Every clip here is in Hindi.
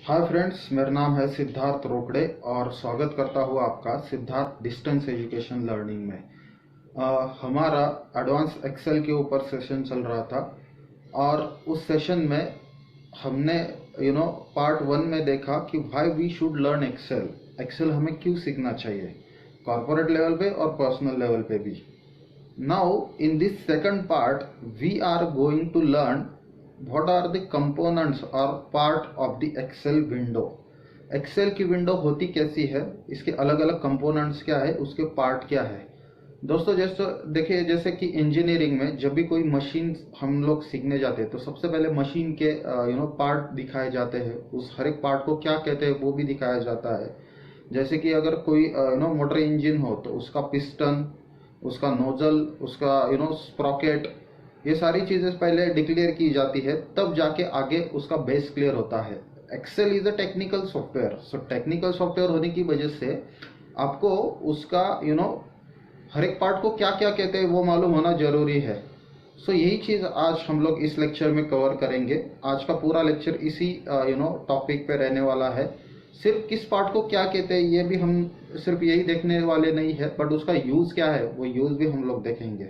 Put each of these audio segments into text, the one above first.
हाय फ्रेंड्स, मेरा नाम है सिद्धार्थ रोकड़े और स्वागत करता हूँ आपका सिद्धार्थ डिस्टेंस एजुकेशन लर्निंग में। हमारा एडवांस एक्सेल के ऊपर सेशन चल रहा था और उस सेशन में हमने पार्ट वन में देखा कि why we should learn Excel. Excel हमें क्यों सीखना चाहिए, कॉर्पोरेट लेवल पे और पर्सनल लेवल पे भी। Now, in this second part, we are going to learn what are the components or part of the Excel window. Excel की विंडो होती कैसी है, इसके अलग अलग कंपोनेंट्स क्या है, उसके पार्ट क्या है। दोस्तों जैसे देखिए, जैसे कि इंजीनियरिंग में जब भी कोई मशीन हम लोग सीखने जाते हैं तो सबसे पहले मशीन के पार्ट दिखाए जाते हैं। उस हर एक पार्ट को क्या कहते हैं वो भी दिखाया जाता है। जैसे कि अगर कोई मोटर इंजन हो तो उसका पिस्टन, उसका नोजल, उसका स्प्रॉकेट, ये सारी चीज़ें पहले डिक्लेयर की जाती है, तब जाके आगे उसका बेस क्लियर होता है। Excel is a technical software, so technical software होने की वजह से आपको उसका हर एक पार्ट को क्या क्या कहते हैं वो मालूम होना जरूरी है। सो यही चीज़ आज हम लोग इस लेक्चर में कवर करेंगे। आज का पूरा लेक्चर इसी टॉपिक पे रहने वाला है। सिर्फ किस पार्ट को क्या कहते हैं ये भी हम सिर्फ यही देखने वाले नहीं है, बट उसका यूज़ क्या है वो यूज़ भी हम लोग देखेंगे।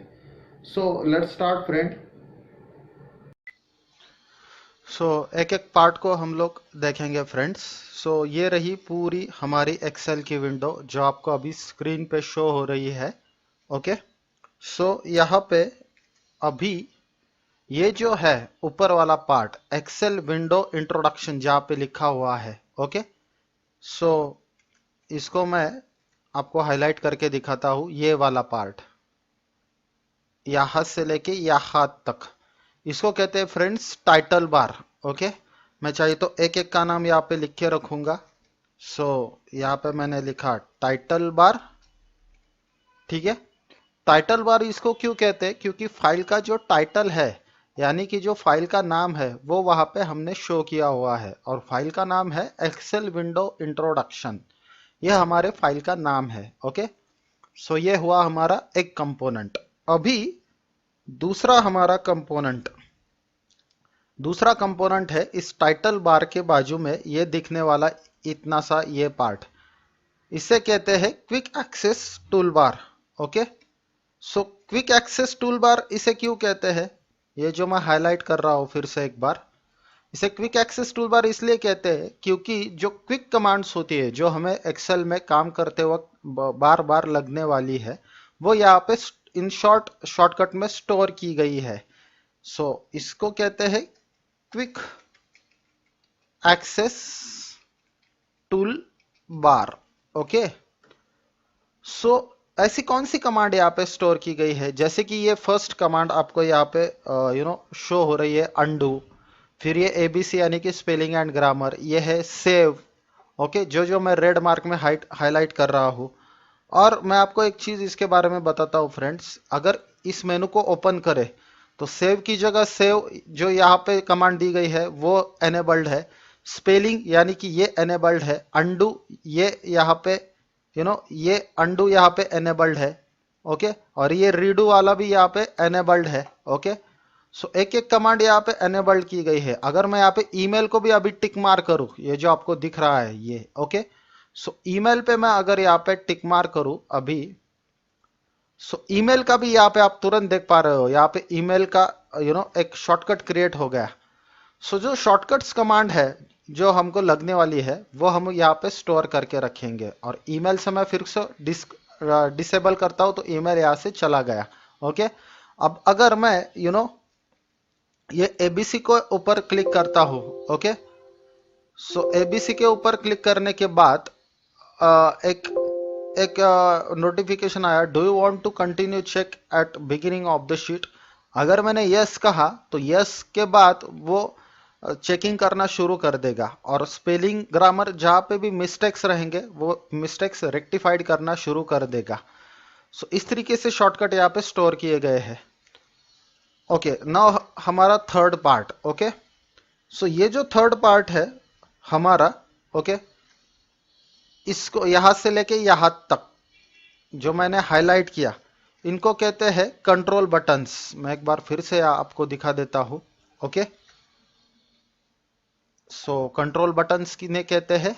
So let's start friend. एक एक पार्ट को हम लोग देखेंगे फ्रेंड्स। ये रही पूरी हमारी एक्सेल की विंडो जो आपको अभी स्क्रीन पे शो हो रही है। ओके। यहाँ पे अभी ये जो है ऊपर वाला पार्ट एक्सेल विंडो इंट्रोडक्शन जहाँ पे लिखा हुआ है। ओके। सो इसको मैं आपको हाईलाइट करके दिखाता हूँ। ये वाला पार्ट यहाँ से लेके यहाँ तक, इसको कहते हैं फ्रेंड्स टाइटल बार। ओके। मैं चाहिए तो एक एक का नाम यहाँ पे लिख के रखूंगा। यहाँ पे मैंने लिखा टाइटल बार। ठीक है। टाइटल बार इसको क्यों कहते हैं, क्योंकि फाइल का जो टाइटल है यानी कि जो फाइल का नाम है वो वहां पे हमने शो किया हुआ है, और फाइल का नाम है एक्सेल विंडो इंट्रोडक्शन। यह हमारे फाइल का नाम है। ओके। ये हुआ हमारा एक कंपोनेंट। अभी दूसरा कंपोनेंट है इस टाइटल बार के बाजू में ये दिखने वाला इतना सा ये पार्ट, इसे कहते हैं quick access tool bar. Okay. Quick access tool bar इसे क्यों कहते हैं, ये जो मैं हाईलाइट कर रहा हूं फिर से एक बार, इसे क्विक एक्सेस टूल बार इसलिए कहते हैं क्योंकि जो क्विक कमांड्स होती है जो हमें एक्सेल में काम करते वक्त बार बार लगने वाली है, वो यहाँ पे इन शॉर्टकट में स्टोर की गई है। इसको कहते हैं quick access tool bar. Okay. ऐसी कौन सी कमांड यहाँ पे स्टोर की गई है, जैसे कि ये फर्स्ट कमांड आपको यहाँ पे शो हो रही है अंडू, फिर ये एबीसी यानी कि स्पेलिंग एंड ग्रामर, ये है सेव। ओके। जो मैं रेड मार्क में हाईलाइट कर रहा हूँ। और मैं आपको एक चीज इसके बारे में बताता हूँ फ्रेंड्स, अगर इस मेनू को ओपन करें तो सेव की जगह सेव जो यहाँ पे कमांड दी गई है वो एनेबल्ड है, स्पेलिंग यानी कि ये एनेबल्ड है, अंडू ये यहाँ पे ये अंडू यहाँ पे एनेबल्ड है। ओके। और ये रीडू वाला भी यहाँ पे एनेबल्ड है। ओके। एक एक कमांड यहाँ पे एनेबल्ड की गई है। अगर मैं यहाँ पे ईमेल को भी अभी टिक मार करूँ, ये जो आपको दिख रहा है ये। ओके। ईमेल पे मैं अगर यहाँ पे टिक मार करूँ अभी, ईमेल का भी यहाँ पे आप तुरंत देख पा रहे हो, यहाँ पे ईमेल का एक शॉर्टकट क्रिएट हो गया। जो शॉर्टकट्स कमांड है जो हमको लगने वाली है वो हम यहाँ पे स्टोर करके रखेंगे। और ईमेल से मैं फिर से डिसेबल करता हूँ तो ईमेल यहाँ से चला गया। ओके। अब अगर मैं ये एबीसी को ऊपर क्लिक करता हूँ। ओके। एबीसी के ऊपर क्लिक करने के बाद एक नोटिफिकेशन आया, do you want to continue check at beginning of the sheet. अगर मैंने यस कहा तो यस के बाद वो चेकिंग करना शुरू कर देगा, और स्पेलिंग ग्रामर जहां पे भी मिस्टेक्स रहेंगे वो मिस्टेक्स रेक्टिफाइड करना शुरू कर देगा। इस तरीके से शॉर्टकट यहाँ पे स्टोर किए गए हैं। ओके। नाउ हमारा थर्ड पार्ट। ओके। ये जो थर्ड पार्ट है हमारा, ओके, इसको यहां से लेके यहां तक जो मैंने हाईलाइट किया इनको कहते हैं कंट्रोल बटन्स। मैं एक बार फिर से आपको दिखा देता हूं। ओके। सो कंट्रोल बटन्स किन्हें कहते हैं?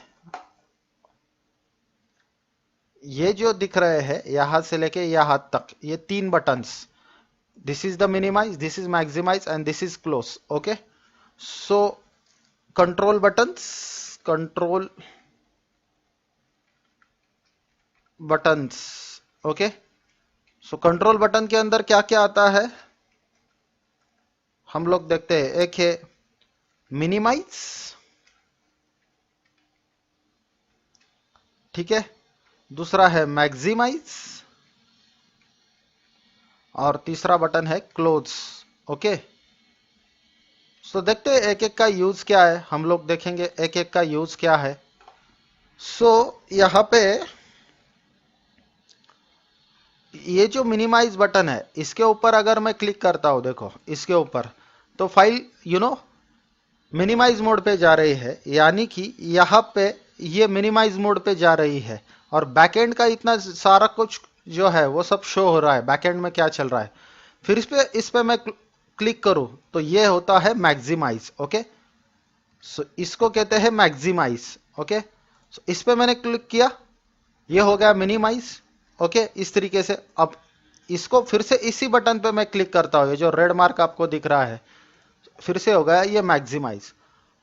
ये जो दिख रहे हैं यहां से लेके यहां तक, ये 3 buttons, this is the minimize, this is maximize and this is close. Okay, so control buttons, control buttons. Okay, so control button के अंदर क्या क्या आता है हम लोग देखते हैं. एक है मिनिमाइज, ठीक है, दूसरा है मैक्सिमाइज और तीसरा बटन है क्लोज. ओके, सो देखते हैं एक एक का यूज क्या है. हम लोग देखेंगे एक एक का यूज क्या है. सो यहां पे ये जो मिनिमाइज बटन है इसके ऊपर अगर मैं क्लिक करता हूं, देखो इसके ऊपर, तो फाइल मिनिमाइज मोड पे जा रही है, यानी कि यहाँ पे ये मिनिमाइज मोड पे जा रही है और बैकएंड का इतना सारा कुछ जो है वो सब शो हो रहा है, बैकएंड में क्या चल रहा है. फिर इस पे मैं क्लिक करूं तो ये होता है मैक्सिमाइज. ओके, सो इसको कहते हैं मैक्सिमाइज. ओके, सो इस पे मैंने क्लिक किया, ये हो गया मिनिमाइज. ओके, इस तरीके से. अब इसको फिर से इसी बटन पे मैं क्लिक करता हूं, ये जो रेड मार्क आपको दिख रहा है, फिर से हो गया ये मैक्सिमाइज.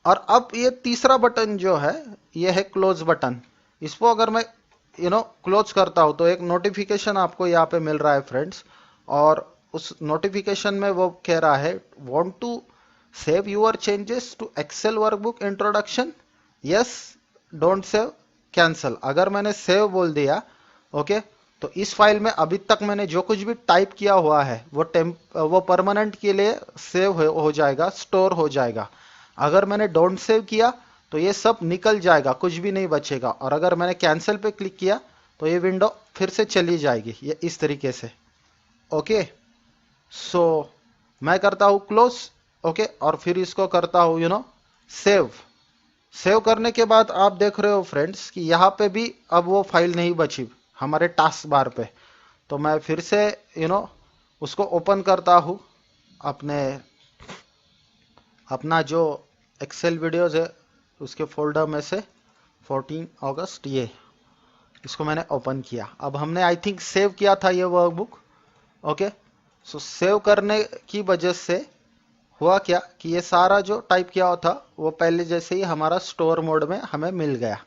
और अब ये तीसरा बटन जो है ये है क्लोज बटन. इसको अगर मैं क्लोज करता हूं तो एक नोटिफिकेशन आपको यहाँ पे मिल रहा है फ्रेंड्स, और उस नोटिफिकेशन में वो कह रहा है want to save your changes to Excel workbook introduction, yes, don't save, cancel. अगर मैंने सेव बोल दिया, ओके, तो इस फाइल में अभी तक मैंने जो कुछ भी टाइप किया हुआ है वो परमानेंट के लिए सेव हो जाएगा, स्टोर हो जाएगा. अगर मैंने डोंट सेव किया तो ये सब निकल जाएगा, कुछ भी नहीं बचेगा. और अगर मैंने कैंसिल पे क्लिक किया तो ये विंडो फिर से चली जाएगी, ये इस तरीके से. ओके, सो मैं करता हूं क्लोज. ओके, और फिर इसको करता हूं सेव. सेव करने के बाद आप देख रहे हो फ्रेंड्स कि यहाँ पे भी अब वो फाइल नहीं बची हमारे टास्क बार पे. तो मैं फिर से उसको ओपन करता हूँ, अपना जो एक्सेल वीडियोस है उसके फोल्डर में से 14 अगस्त, ये इसको मैंने ओपन किया. अब हमने आई थिंक सेव किया था ये वर्कबुक. ओके, सो सेव करने की वजह से हुआ क्या कि ये सारा जो टाइप किया हुआ था वो पहले जैसे ही हमारा स्टोर मोड में हमें मिल गया.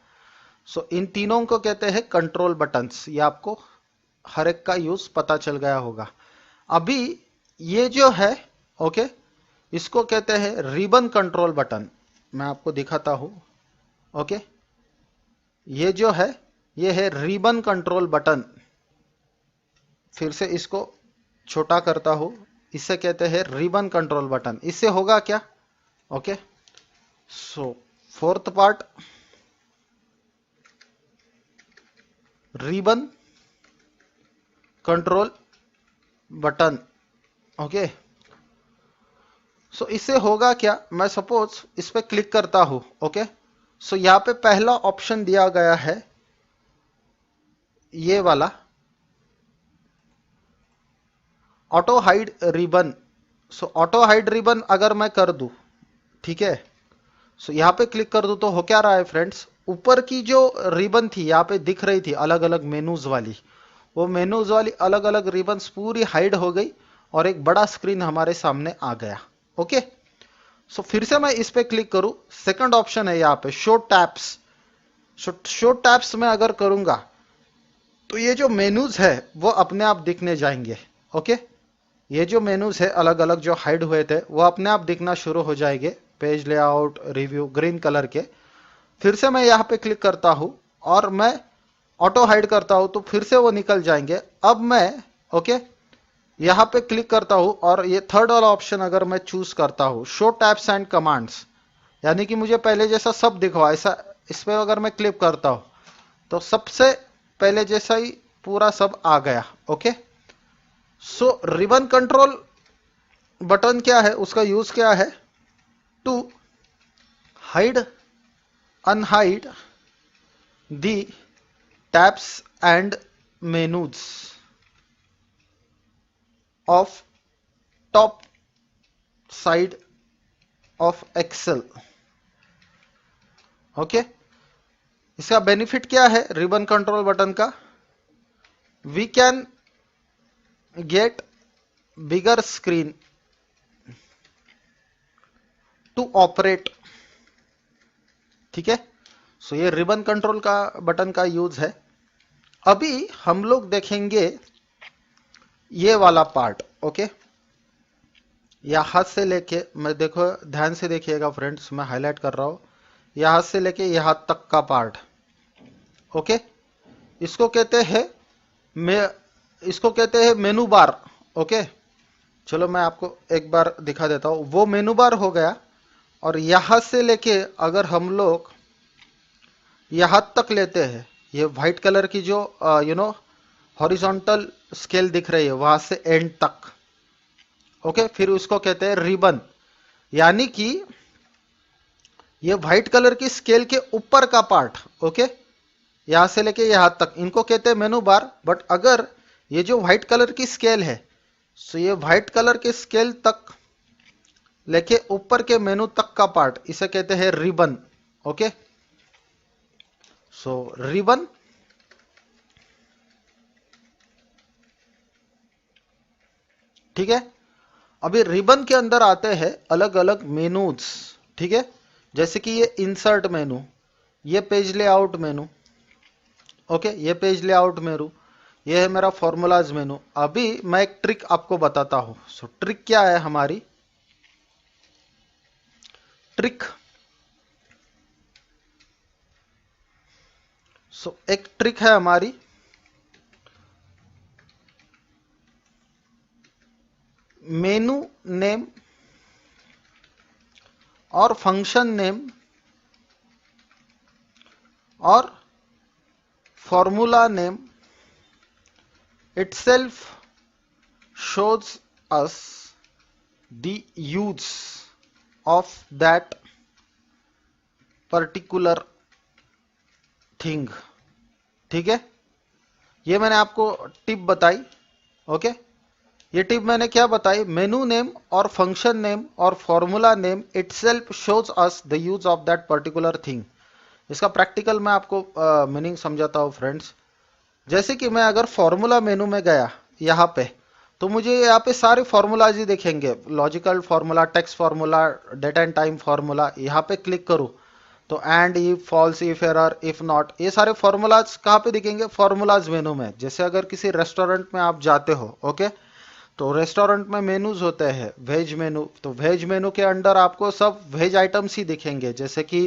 सो इन तीनों को कहते हैं कंट्रोल बटन्स. ये आपको हर एक का यूज पता चल गया होगा. अभी ये जो है, ओके, इसको कहते हैं रिबन कंट्रोल बटन. मैं आपको दिखाता हूं. ओके, ये जो है ये है रिबन कंट्रोल बटन. फिर से इसको छोटा करता हूं, इसे कहते हैं रिबन कंट्रोल बटन. इससे होगा क्या? Okay, so fourth part, ribbon control button. Okay, so इससे होगा क्या, मैं सपोज इस पे क्लिक करता हूं. ओके, सो यहां पे पहला ऑप्शन दिया गया है ये वाला, ऑटो हाइड रिबन. सो ऑटो हाइड रिबन अगर मैं कर दूं, ठीक है, सो यहां पे क्लिक कर दूं तो हो क्या रहा है फ्रेंड्स, ऊपर की जो रिबन थी यहां पे दिख रही थी अलग अलग मेनूज वाली, वो मेनूज वाली अलग अलग रिबन्स पूरी हाइड हो गई और एक बड़ा स्क्रीन हमारे सामने आ गया. ओके, सो फिर से मैं इस पे क्लिक करूं, सेकंड ऑप्शन है यहाँ पे शो टैब्स. शो टैब्स में अगर करूंगा तो ये जो मेनूज है वो अपने आप दिखने जाएंगे. ओके, ये जो मेनूज है अलग अलग जो हाइड हुए थे वो अपने आप दिखना शुरू हो जाएंगे, page layout, review, green colour के. फिर से मैं यहाँ पे क्लिक करता हूं और मैं ऑटो हाइड करता हूं तो फिर से वो निकल जाएंगे. अब मैं ओके यहाँ पे क्लिक करता हूं और ये थर्ड वाला ऑप्शन अगर मैं चूज करता हूं, शो टैब्स एंड कमांड्स, यानी कि मुझे पहले जैसा सब दिखवा, ऐसा इस पे अगर मैं क्लिक करता हूं तो सबसे पहले जैसा ही पूरा सब आ गया. Okay, so ribbon control button क्या है, उसका यूज क्या है, to hide unhide the tabs and menus of top side of Excel. Okay, इसका बेनिफिट क्या है रिबन कंट्रोल बटन का? We can get bigger screen to operate, ठीक है। सो ये रिबन कंट्रोल का बटन का यूज है। अभी हम लोग देखेंगे ये वाला पार्ट, ओके। यहां से लेके, मैं देखो ध्यान से देखिएगा फ्रेंड्स, मैं हाईलाइट कर रहा हूं, यहां से लेके यहां तक का पार्ट, ओके। इसको कहते हैं इसको कहते हैं मेनू बार, ओके। चलो मैं आपको एक बार दिखा देता हूं, वो मेनू बार हो गया। और यहां से लेके अगर हम लोग यहां तक लेते हैं, ये व्हाइट कलर की जो हॉरिजॉन्टल स्केल दिख रही है वहां से एंड तक, ओके, फिर उसको कहते हैं रिबन। यानी कि ये व्हाइट कलर की स्केल के ऊपर का पार्ट, ओके, यहां से लेके यहां तक, इनको कहते हैं मेनू बार। बट अगर ये जो व्हाइट कलर की स्केल है, सो ये व्हाइट कलर के स्केल तक लेके ऊपर के मेनू तक का पार्ट, इसे कहते हैं रिबन, ओके। सो रिबन, ठीक है। अभी रिबन के अंदर आते हैं अलग अलग मेनूज, ठीक है। जैसे कि ये इंसर्ट मेनू, ये पेज लेआउट मेनू, ओके, ये पेज लेआउट मेनू, ये है मेरा फॉर्मूलाज मेनू। अभी मैं एक ट्रिक आपको बताता हूं। सो ट्रिक क्या है हमारी? ट्रिक, एक ट्रिक है हमारी, मेनू नेम और फंक्शन नेम और formula name itself shows us the use of that particular thing, ठीक है। ये मैंने आपको टिप बताई, ओके। ये टिप मैंने क्या बताई? मेनू नेम और फंक्शन नेम और formula name itself shows us the use of that particular thing। इसका प्रैक्टिकल मैं आपको मीनिंग समझाता हूं फ्रेंड्स। जैसे कि मैं अगर फॉर्मूला मेनू में गया यहाँ पे, तो मुझे यहाँ पे सारे फॉर्मूलाज ही दिखेंगे, logical formula, text formula, date and time formula. यहाँ पे क्लिक करूँ तो and, if, false, if, error, if not, ये सारे फॉर्मूलाज कहाँ पे दिखेंगे? फॉर्मूलाज मेनू में। जैसे अगर किसी रेस्टोरेंट में आप जाते हो, ओके, तो रेस्टोरेंट में मेनूज होते हैं, वेज मेनू। तो वेज मेनू के अंडर आपको सब वेज आइटम्स ही दिखेंगे, जैसे कि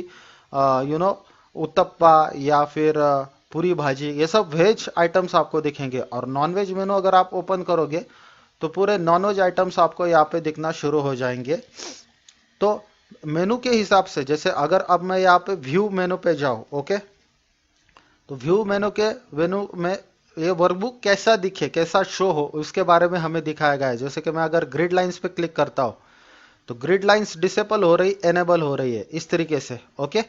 उत्तप्पा या फिर पूरी भाजी, ये सब वेज आइटम्स आपको दिखेंगे। और नॉन वेज मेनू अगर आप ओपन करोगे तो पूरे नॉन वेज आइटम्स आपको यहाँ पे दिखना शुरू हो जाएंगे। तो मेनू के हिसाब से, जैसे अगर अब मैं यहाँ पे व्यू मेनू पे जाऊँ, ओके, तो व्यू मेनू में ये वर्कबुक कैसा दिखे, कैसा शो हो, उसके बारे में हमें दिखाया गया है। जैसे कि मैं अगर ग्रिड लाइंस पे क्लिक करता हूँ तो ग्रिड लाइंस डिसेबल हो रही, एनेबल हो रही है, इस तरीके से, ओके।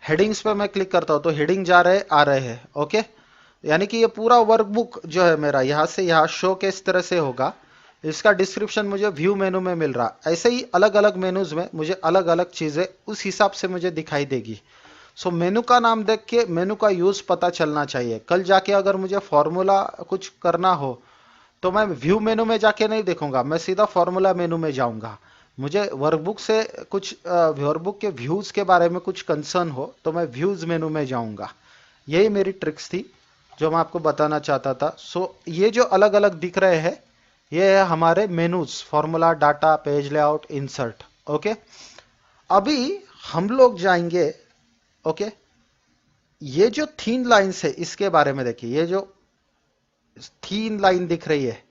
हेडिंग्स पे मैं क्लिक करता हूं तो हेडिंग जा रहे, आ रहे हैं, ओके। यानी कि ये पूरा वर्कबुक जो है मेरा, यहां से यहां शो के इस तरह से होगा। इसका डिस्क्रिप्शन मुझे व्यू मेनू में मिल रहा। ऐसे ही अलग अलग मेनूज में मुझे अलग अलग चीजें उस हिसाब से मुझे दिखाई देगी। सो मेनू का नाम देख के मेनू का यूज पता चलना चाहिए। कल जाके अगर मुझे फॉर्मूला कुछ करना हो तो मैं व्यू मेनू में जाके नहीं देखूंगा, मैं सीधा फॉर्मूला मेनू में जाऊंगा। मुझे वर्कबुक से कुछ वर्कबुक के व्यूज के बारे में कुछ कंसर्न हो तो मैं व्यूज मेनू में जाऊंगा। यही मेरी ट्रिक्स थी जो मैं आपको बताना चाहता था। सो ये जो अलग अलग दिख रहे हैं, ये है हमारे menus, formula, data, page layout, insert, okay. अभी हम लोग जाएंगे, ओके, ये जो थीन लाइन्स है इसके बारे में देखिए। ये जो थीन लाइन दिख रही है,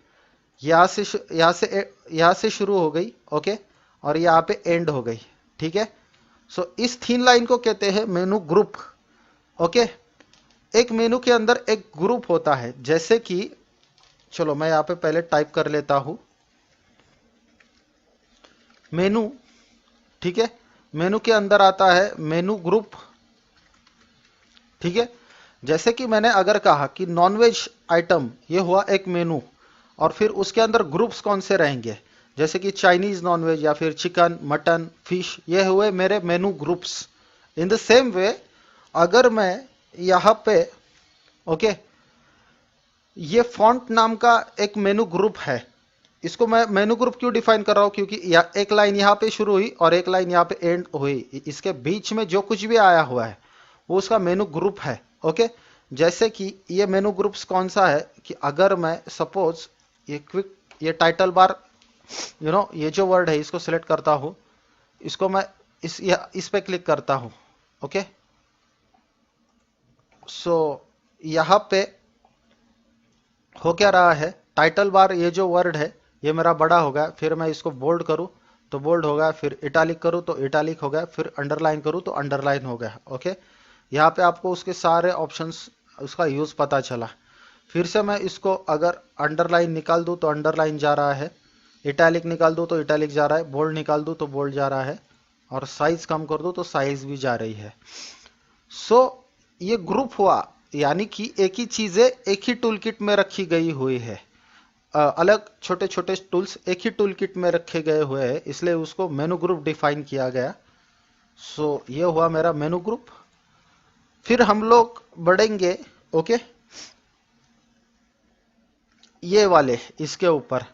यहां से शुरू हो गई, ओके, और यहाँ पे एंड हो गई, ठीक है। सो इस थीन लाइन को कहते हैं मेनू ग्रुप, ओके। एक मेनू के अंदर एक ग्रुप होता है, जैसे कि चलो मैं यहाँ पे पहले टाइप कर लेता हूं मेनू, ठीक है। मेनू के अंदर आता है मेनू ग्रुप, ठीक है। जैसे कि मैंने अगर कहा कि नॉनवेज आइटम ये हुआ एक मेनू, और फिर उसके अंदर ग्रुप्स कौन से रहेंगे, जैसे कि चाइनीज नॉनवेज या फिर चिकन, मटन, फिश, ये हुए मेरे मेनू groups. In the same way अगर मैं यहां पे ओके ये फॉन्ट नाम का एक मेनू ग्रुप है, इसको मैं मेनू ग्रुप क्यों डिफाइन कर रहा हूं, क्योंकि एक लाइन यहां पे शुरू हुई और एक लाइन यहां पे एंड हुई, इसके बीच में जो कुछ भी आया हुआ है वो उसका मेनू ग्रुप है। ओके, जैसे कि ये मेनू ग्रुप्स कौन सा है कि अगर मैं सपोज ये क्विक ये टाइटल बार ये जो वर्ड है इसको सिलेक्ट करता हूं, इसको मैं इस पे क्लिक करता हूं। ओके, सो यहां पे हो क्या रहा है, टाइटल बार ये जो वर्ड है ये मेरा बड़ा हो गया, फिर मैं इसको बोल्ड करूं तो बोल्ड हो गया, फिर इटालिक करूं तो इटालिक हो गया, फिर अंडरलाइन करूं तो अंडरलाइन हो गया। ओके, यहाँ पे आपको उसके सारे ऑप्शंस उसका यूज पता चला। फिर से मैं इसको अगर अंडरलाइन निकाल दूं तो अंडरलाइन जा रहा है, इटैलिक निकाल दूं तो इटैलिक जा रहा है, बोल्ड निकाल दूं तो बोल्ड जा रहा है, और साइज कम कर दूं तो साइज भी जा रही है। सो ये ग्रुप हुआ, यानी कि एक ही चीजें एक ही टूल किट में रखी गई हुई है। अलग छोटे छोटे टूल्स एक ही टूल किट में रखे गए हुए हैं, इसलिए उसको मेनू ग्रुप डिफाइन किया गया। सो ये हुआ मेरा मेनू ग्रुप। फिर हम लोग बढ़ेंगे ओके ये वाले इसके ऊपर।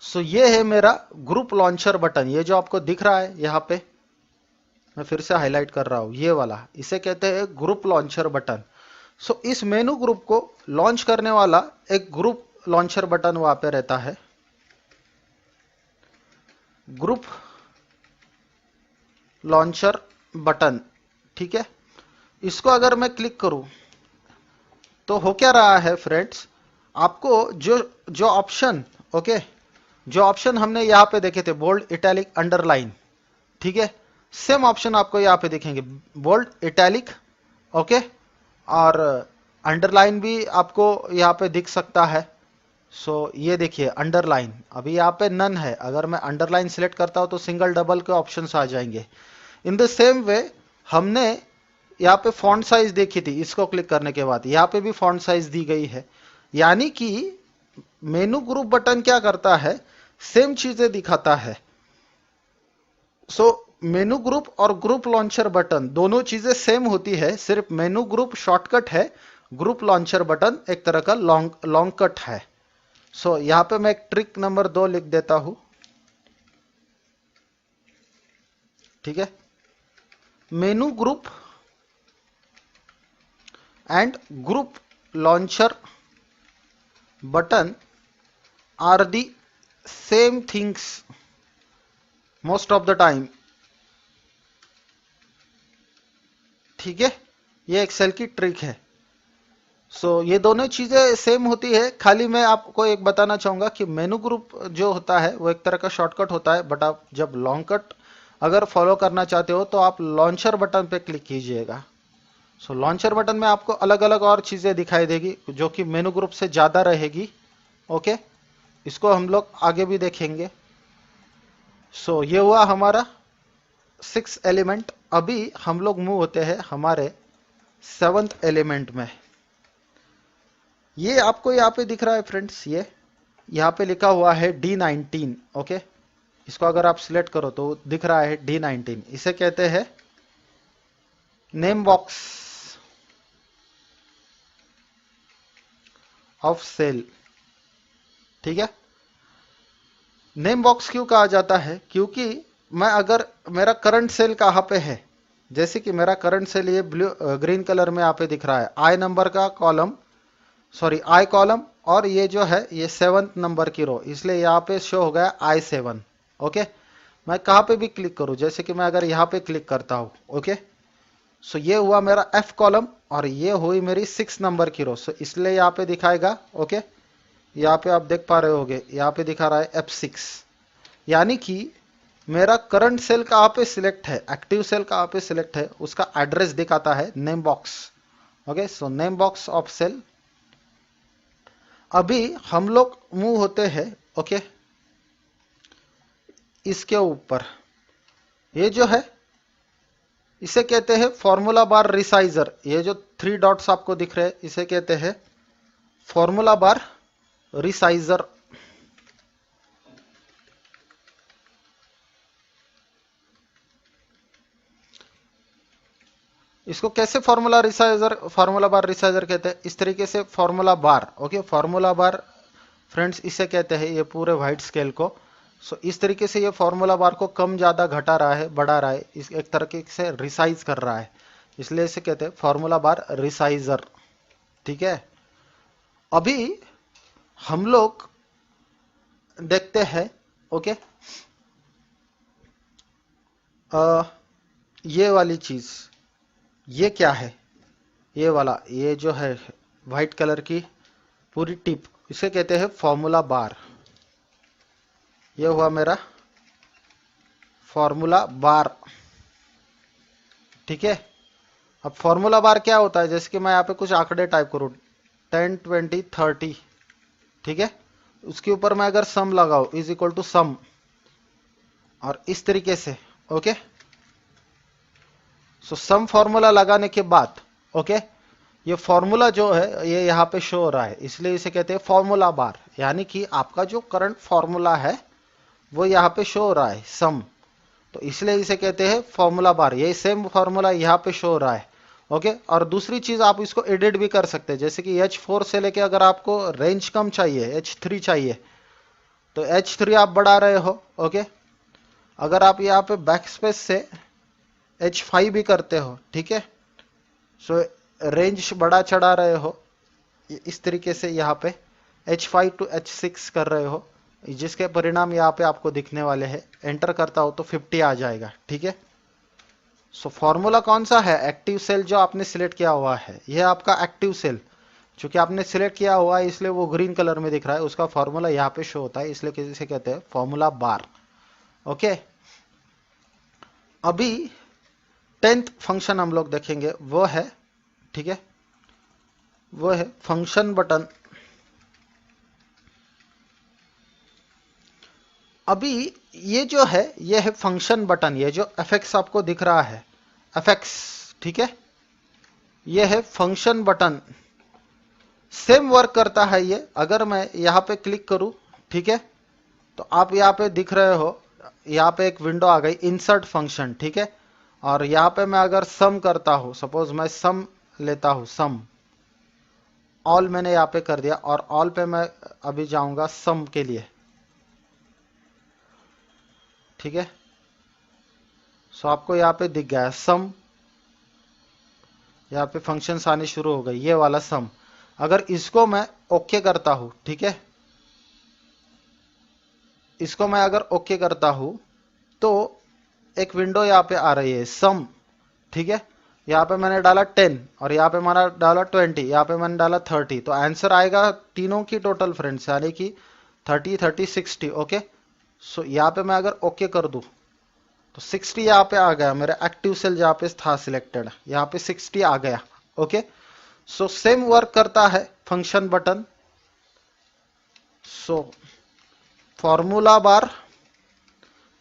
सो ये है मेरा ग्रुप लॉन्चर बटन, ये जो आपको दिख रहा है यहाँ पे, मैं फिर से हाईलाइट कर रहा हूं, ये वाला इसे कहते हैं ग्रुप लॉन्चर बटन। सो इस मेनू ग्रुप को लॉन्च करने वाला एक ग्रुप लॉन्चर बटन वहां पे रहता है, ग्रुप लॉन्चर बटन। ठीक है, इसको अगर मैं क्लिक करूं तो हो क्या रहा है फ्रेंड्स, आपको जो जो ऑप्शन ओके जो ऑप्शन हमने यहां पे देखे थे बोल्ड इटैलिक अंडरलाइन, ठीक है, सेम ऑप्शन आपको यहां पे दिखेंगे, बोल्ड इटैलिक ओके, और अंडरलाइन भी आपको यहां पे दिख सकता है। सो ये देखिए अंडरलाइन अभी यहाँ पे नन है, अगर मैं अंडरलाइन सिलेक्ट करता हूं तो सिंगल डबल के ऑप्शंस आ जाएंगे। इन द सेम वे हमने यहाँ पे फॉन्ट साइज देखी थी, इसको क्लिक करने के बाद यहाँ पे भी फॉन्ट साइज दी गई है, यानी कि मेनू ग्रुप बटन क्या करता है, सेम चीजें दिखाता है। सो मेनू ग्रुप और ग्रुप लॉन्चर बटन दोनों चीजें सेम होती है, सिर्फ मेनू ग्रुप शॉर्टकट है, ग्रुप लॉन्चर बटन एक तरह का लॉन्ग कट है। सो यहां पे मैं एक ट्रिक नंबर 2 लिख देता हूं। ठीक है, menu group and group launcher button are the same things most of the time. ठीक है, ये एक्सेल की ट्रिक है। सो ये दोनों चीजें सेम होती है, खाली मैं आपको एक बताना चाहूंगा कि मेनू ग्रुप जो होता है वो एक तरह का शॉर्टकट होता है, बट आप जब लॉन्ग कट अगर फॉलो करना चाहते हो तो आप लॉन्चर बटन पे क्लिक कीजिएगा। सो लॉन्चर बटन में आपको अलग अलग और चीजें दिखाई देगी जो कि मेनू ग्रुप से ज्यादा रहेगी। ओके, इसको हम लोग आगे भी देखेंगे। सो ये हुआ हमारा 6 एलिमेंट। अभी हम लोग मूव होते हैं हमारे 7th एलिमेंट में। ये आपको यहाँ पे दिख रहा है फ्रेंड्स, ये यहाँ पे लिखा हुआ है D19। ओके, इसको अगर आप सिलेक्ट करो तो दिख रहा है D19, इसे कहते हैं नेम बॉक्स ऑफ सेल। ठीक है, नेम बॉक्स क्यों कहा जाता है, क्योंकि मैं अगर मेरा करंट सेल कहां पे है, जैसे कि मेरा करंट सेल ये ब्लू ग्रीन कलर में यहाँ पे दिख रहा है, आई नंबर का कॉलम, सॉरी आई कॉलम, और ये जो है ये 7th नंबर की रो, इसलिए यहाँ पे शो हो गया I7। ओके, मैं कहाँ पे भी क्लिक करूं, जैसे कि मैं अगर यहाँ पे क्लिक करता हूं, ओके, सो ये हुआ मेरा F कॉलम और ये हुई मेरी 6 नंबर की रो, सो इसलिए यहाँ पे दिखाएगा। ओके, यहाँ पे आप देख पा रहे होगे यहाँ पे दिखा रहा है F6, यानी कि मेरा करंट सेल कहाँ पे सिलेक्ट है, एक्टिव सेल कहाँ पे सिलेक्ट है, उसका एड्रेस दिखाता है name box. Okay, so name box of cell. अभी हम लोग मूव होते हैं ओके इसके ऊपर, ये जो है इसे कहते हैं फॉर्मूला बार रिसाइजर। ये जो 3 डॉट्स आपको दिख रहे हैं इसे कहते हैं फॉर्मूला बार रिसाइजर। इसको कैसे फॉर्मूला बार रिसाइजर कहते हैं? इस तरीके से formula bar, okay, formula bar friends इसे कहते हैं, ये पूरे व्हाइट स्केल को। सो इस तरीके से ये फॉर्मूला बार को कम ज्यादा घटा रहा है, बढ़ा रहा है, इस एक तरीके से रिसाइज कर रहा है, इसलिए इसे कहते हैं फॉर्मूला बार रिसाइजर। ठीक है, अभी हम लोग देखते हैं, ओके, ये वाली चीज, ये क्या है? ये वाला, ये जो है व्हाइट कलर की पूरी टिप, इसे कहते हैं फॉर्मूला बार। ये हुआ मेरा फॉर्मूला बार। ठीक है, अब फॉर्मूला बार क्या होता है? जैसे कि मैं यहाँ पे कुछ आंकड़े टाइप करूं, 10 20 30, ठीक है, उसके ऊपर मैं अगर सम लगाऊं, इज इक्वल टू सम, और इस तरीके से, ओके, सो सम फॉर्मूला लगाने के बाद, ओके, ये फॉर्मूला जो है ये यहाँ पे शो हो रहा है, इसलिए इसे कहते हैं फॉर्मूला बार। यानी कि आपका जो करंट फॉर्मूला है वो यहाँ पे शो हो रहा है, सम, तो इसलिए इसे कहते हैं फॉर्मूला बार। ये सेम फॉर्मूला यहाँ पे शो हो रहा है, ओके। और दूसरी चीज, आप इसको एडिट भी कर सकते हैं, जैसे कि H4 से लेके अगर आपको रेंज कम चाहिए, H3 चाहिए, तो H3 आप बढ़ा रहे हो, ओके। अगर आप यहाँ पे बैकस्पेस से H5 भी करते हो, ठीक है, सो रेंज बढ़ा चढ़ा रहे हो, इस तरीके से यहाँ पे H5 टू H6 कर रहे हो, जिसके परिणाम यहाँ पे आपको दिखने वाले हैं। एंटर करता हो तो 50 आ जाएगा, ठीक है। सो फॉर्मूला कौन सा है? एक्टिव सेल जो आपने सिलेक्ट किया हुआ है, यह आपका एक्टिव सेल, चूंकि आपने सिलेक्ट किया हुआ है इसलिए वो ग्रीन कलर में दिख रहा है, उसका फॉर्मूला यहाँ पे शो होता है, इसलिए किसी कहते हैं फॉर्मूला बार, ओके। अभी 10th फंक्शन हम लोग देखेंगे, वो है, ठीक है, वो है फंक्शन बटन। अभी ये जो है, ये है फंक्शन बटन, ये जो एफएक्स आपको दिख रहा है, एफएक्स, ठीक है, ये है फंक्शन बटन। सेम वर्क करता है ये। अगर मैं यहाँ पे क्लिक करूं, ठीक है, तो आप यहाँ पे दिख रहे हो, यहाँ पे एक विंडो आ गई, इंसर्ट फंक्शन, ठीक है। और यहाँ पे मैं अगर सम करता हूं, सपोज मैं सम लेता हूं, सम ऑल मैंने यहाँ पे कर दिया, और ऑल पे मैं अभी जाऊंगा सम के लिए, ठीक है। सो आपको यहाँ पे दिख गया सम, यहाँ पे फंक्शंस आने शुरू हो गए, ये वाला सम। अगर इसको मैं ओके करता हूं, ठीक है, इसको मैं अगर ओके करता हूं तो एक विंडो यहाँ पे आ रही है, सम, ठीक है। यहाँ पे मैंने डाला 10 और यहाँ पे मैंने डाला 20, यहाँ पे मैंने डाला 30, तो आंसर आएगा तीनों की टोटल फ्रेंड्स, यानी कि 30 30 60, ओके। सो यहाँ पे मैं अगर ओके कर दूं तो 60 यहाँ पे आ गया, मेरा एक्टिव सेल जहाँ पे था सिलेक्टेड, यहाँ पे 60 आ गया, ओके। सो सेम वर्क करता है function button. So formula bar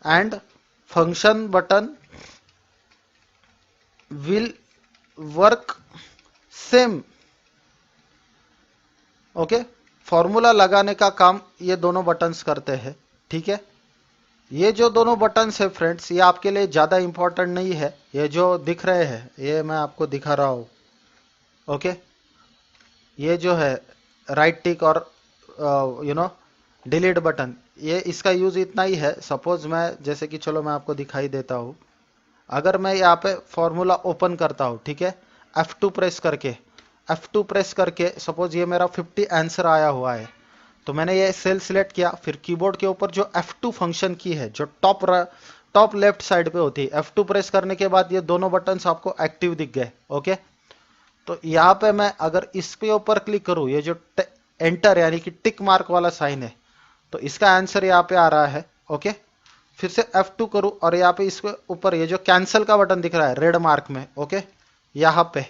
and function button will work same, okay. Formula लगाने का काम ये दोनों बटन्स करते हैं, ठीक है। ये जो दोनों बटन्स है फ्रेंड्स, ये आपके लिए ज्यादा इंपॉर्टेंट नहीं है, ये जो दिख रहे हैं ये मैं आपको दिखा रहा हूं, ओके। ये जो है राइट टिक और डिलीट बटन, ये इसका यूज इतना ही है। सपोज मैं, जैसे कि चलो मैं आपको दिखाई देता हूं, अगर मैं यहाँ पे फॉर्मूला ओपन करता हूं, ठीक है, F2 प्रेस करके, F2 प्रेस करके, सपोज ये मेरा 50 आंसर आया हुआ है, तो मैंने ये सेल सिलेक्ट किया, फिर कीबोर्ड के ऊपर जो F2 फंक्शन की है, जो टॉप लेफ्ट साइड पे होती है, F2 प्रेस करने के बाद ये दोनों बटन्स आपको एक्टिव दिख गए, ओके। तो यहाँ पे मैं अगर इसके ऊपर क्लिक करूं, ये जो एंटर यानी कि टिक मार्क वाला साइन है, तो इसका आंसर यहाँ पे आ रहा है, ओके। फिर से F2 करूं और यहाँ पे इसके ऊपर ये जो कैंसिल का बटन दिख रहा है रेड मार्क में, ओके, यहाँ पे,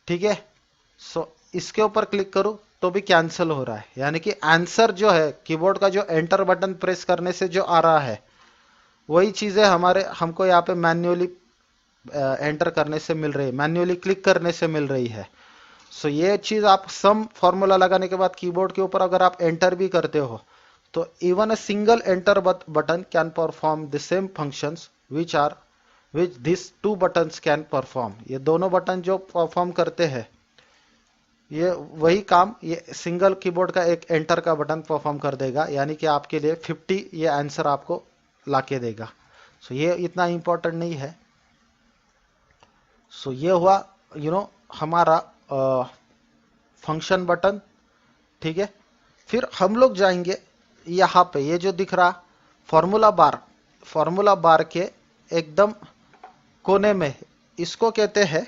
ठीक है। सो इसके ऊपर क्लिक करूं तो भी कैंसिल हो रहा है, यानी कि आंसर जो है कीबोर्ड का जो एंटर बटन प्रेस करने से जो आ रहा है, वही चीजें हमको यहाँ पे मैन्युअली एंटर करने से मिल रही है, मैन्युअली क्लिक करने से मिल रही है। सो ये चीज आप सम फॉर्मूला लगाने के बाद कीबोर्ड के ऊपर अगर आप एंटर भी करते हो, तो even a single enter button can perform the same functions which are which this two buttons can perform. ये दोनों बटन जो परफॉर्म करते हैं ये वही काम ये सिंगल कीबोर्ड का एक एंटर का बटन परफॉर्म कर देगा, यानी कि आपके लिए 50 ये आंसर आपको लाके देगा। सो ये इतना इंपॉर्टेंट नहीं है। सो ये हुआ हमारा फंक्शन बटन, ठीक है। फिर हम लोग जाएंगे यहाँ पे, ये जो दिख रहा फॉर्मूला बार, फॉर्मूला बार के एकदम कोने में, इसको कहते हैं,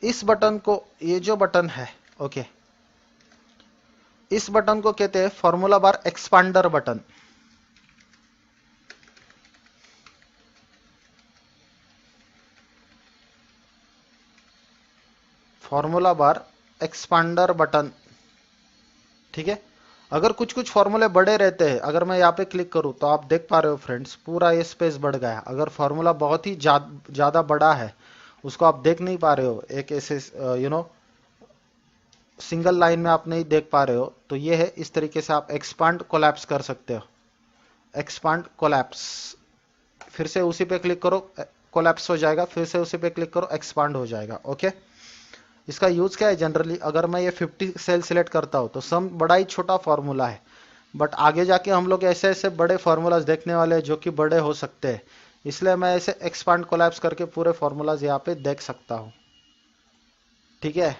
इस बटन को, ये जो बटन है, ओके, इस बटन को कहते हैं formula bar expander button. Formula bar expander button, ठीक है। अगर कुछ कुछ फॉर्मूले बड़े रहते हैं, अगर मैं यहाँ पे क्लिक करूँ तो आप देख पा रहे हो फ्रेंड्स पूरा ये स्पेस बढ़ गया। अगर फॉर्मूला बहुत ही ज्यादा बड़ा है, उसको आप देख नहीं पा रहे हो, एक ऐसे सिंगल लाइन में आप नहीं देख पा रहे हो, तो ये है, इस तरीके से आप एक्सपांड कोलैप्स कर सकते हो। एक्सपांड कोलैप्स, फिर से उसी पे क्लिक करो, कोलैप्स हो जाएगा, फिर से उसी पे क्लिक करो, एक्सपांड हो जाएगा। ओके, इसका यूज क्या है जनरली, अगर मैं ये 50 सेल सिलेक्ट करता हूं तो सम बड़ा ही छोटा फॉर्मूला है, बट आगे जाके हम लोग ऐसे ऐसे बड़े फॉर्मूलाज देखने वाले हैं जो कि बड़े हो सकते हैं, इसलिए मैं ऐसे एक्सपांड कोलैप्स करके पूरे फॉर्मूलाज यहाँ पे देख सकता हूं, ठीक है।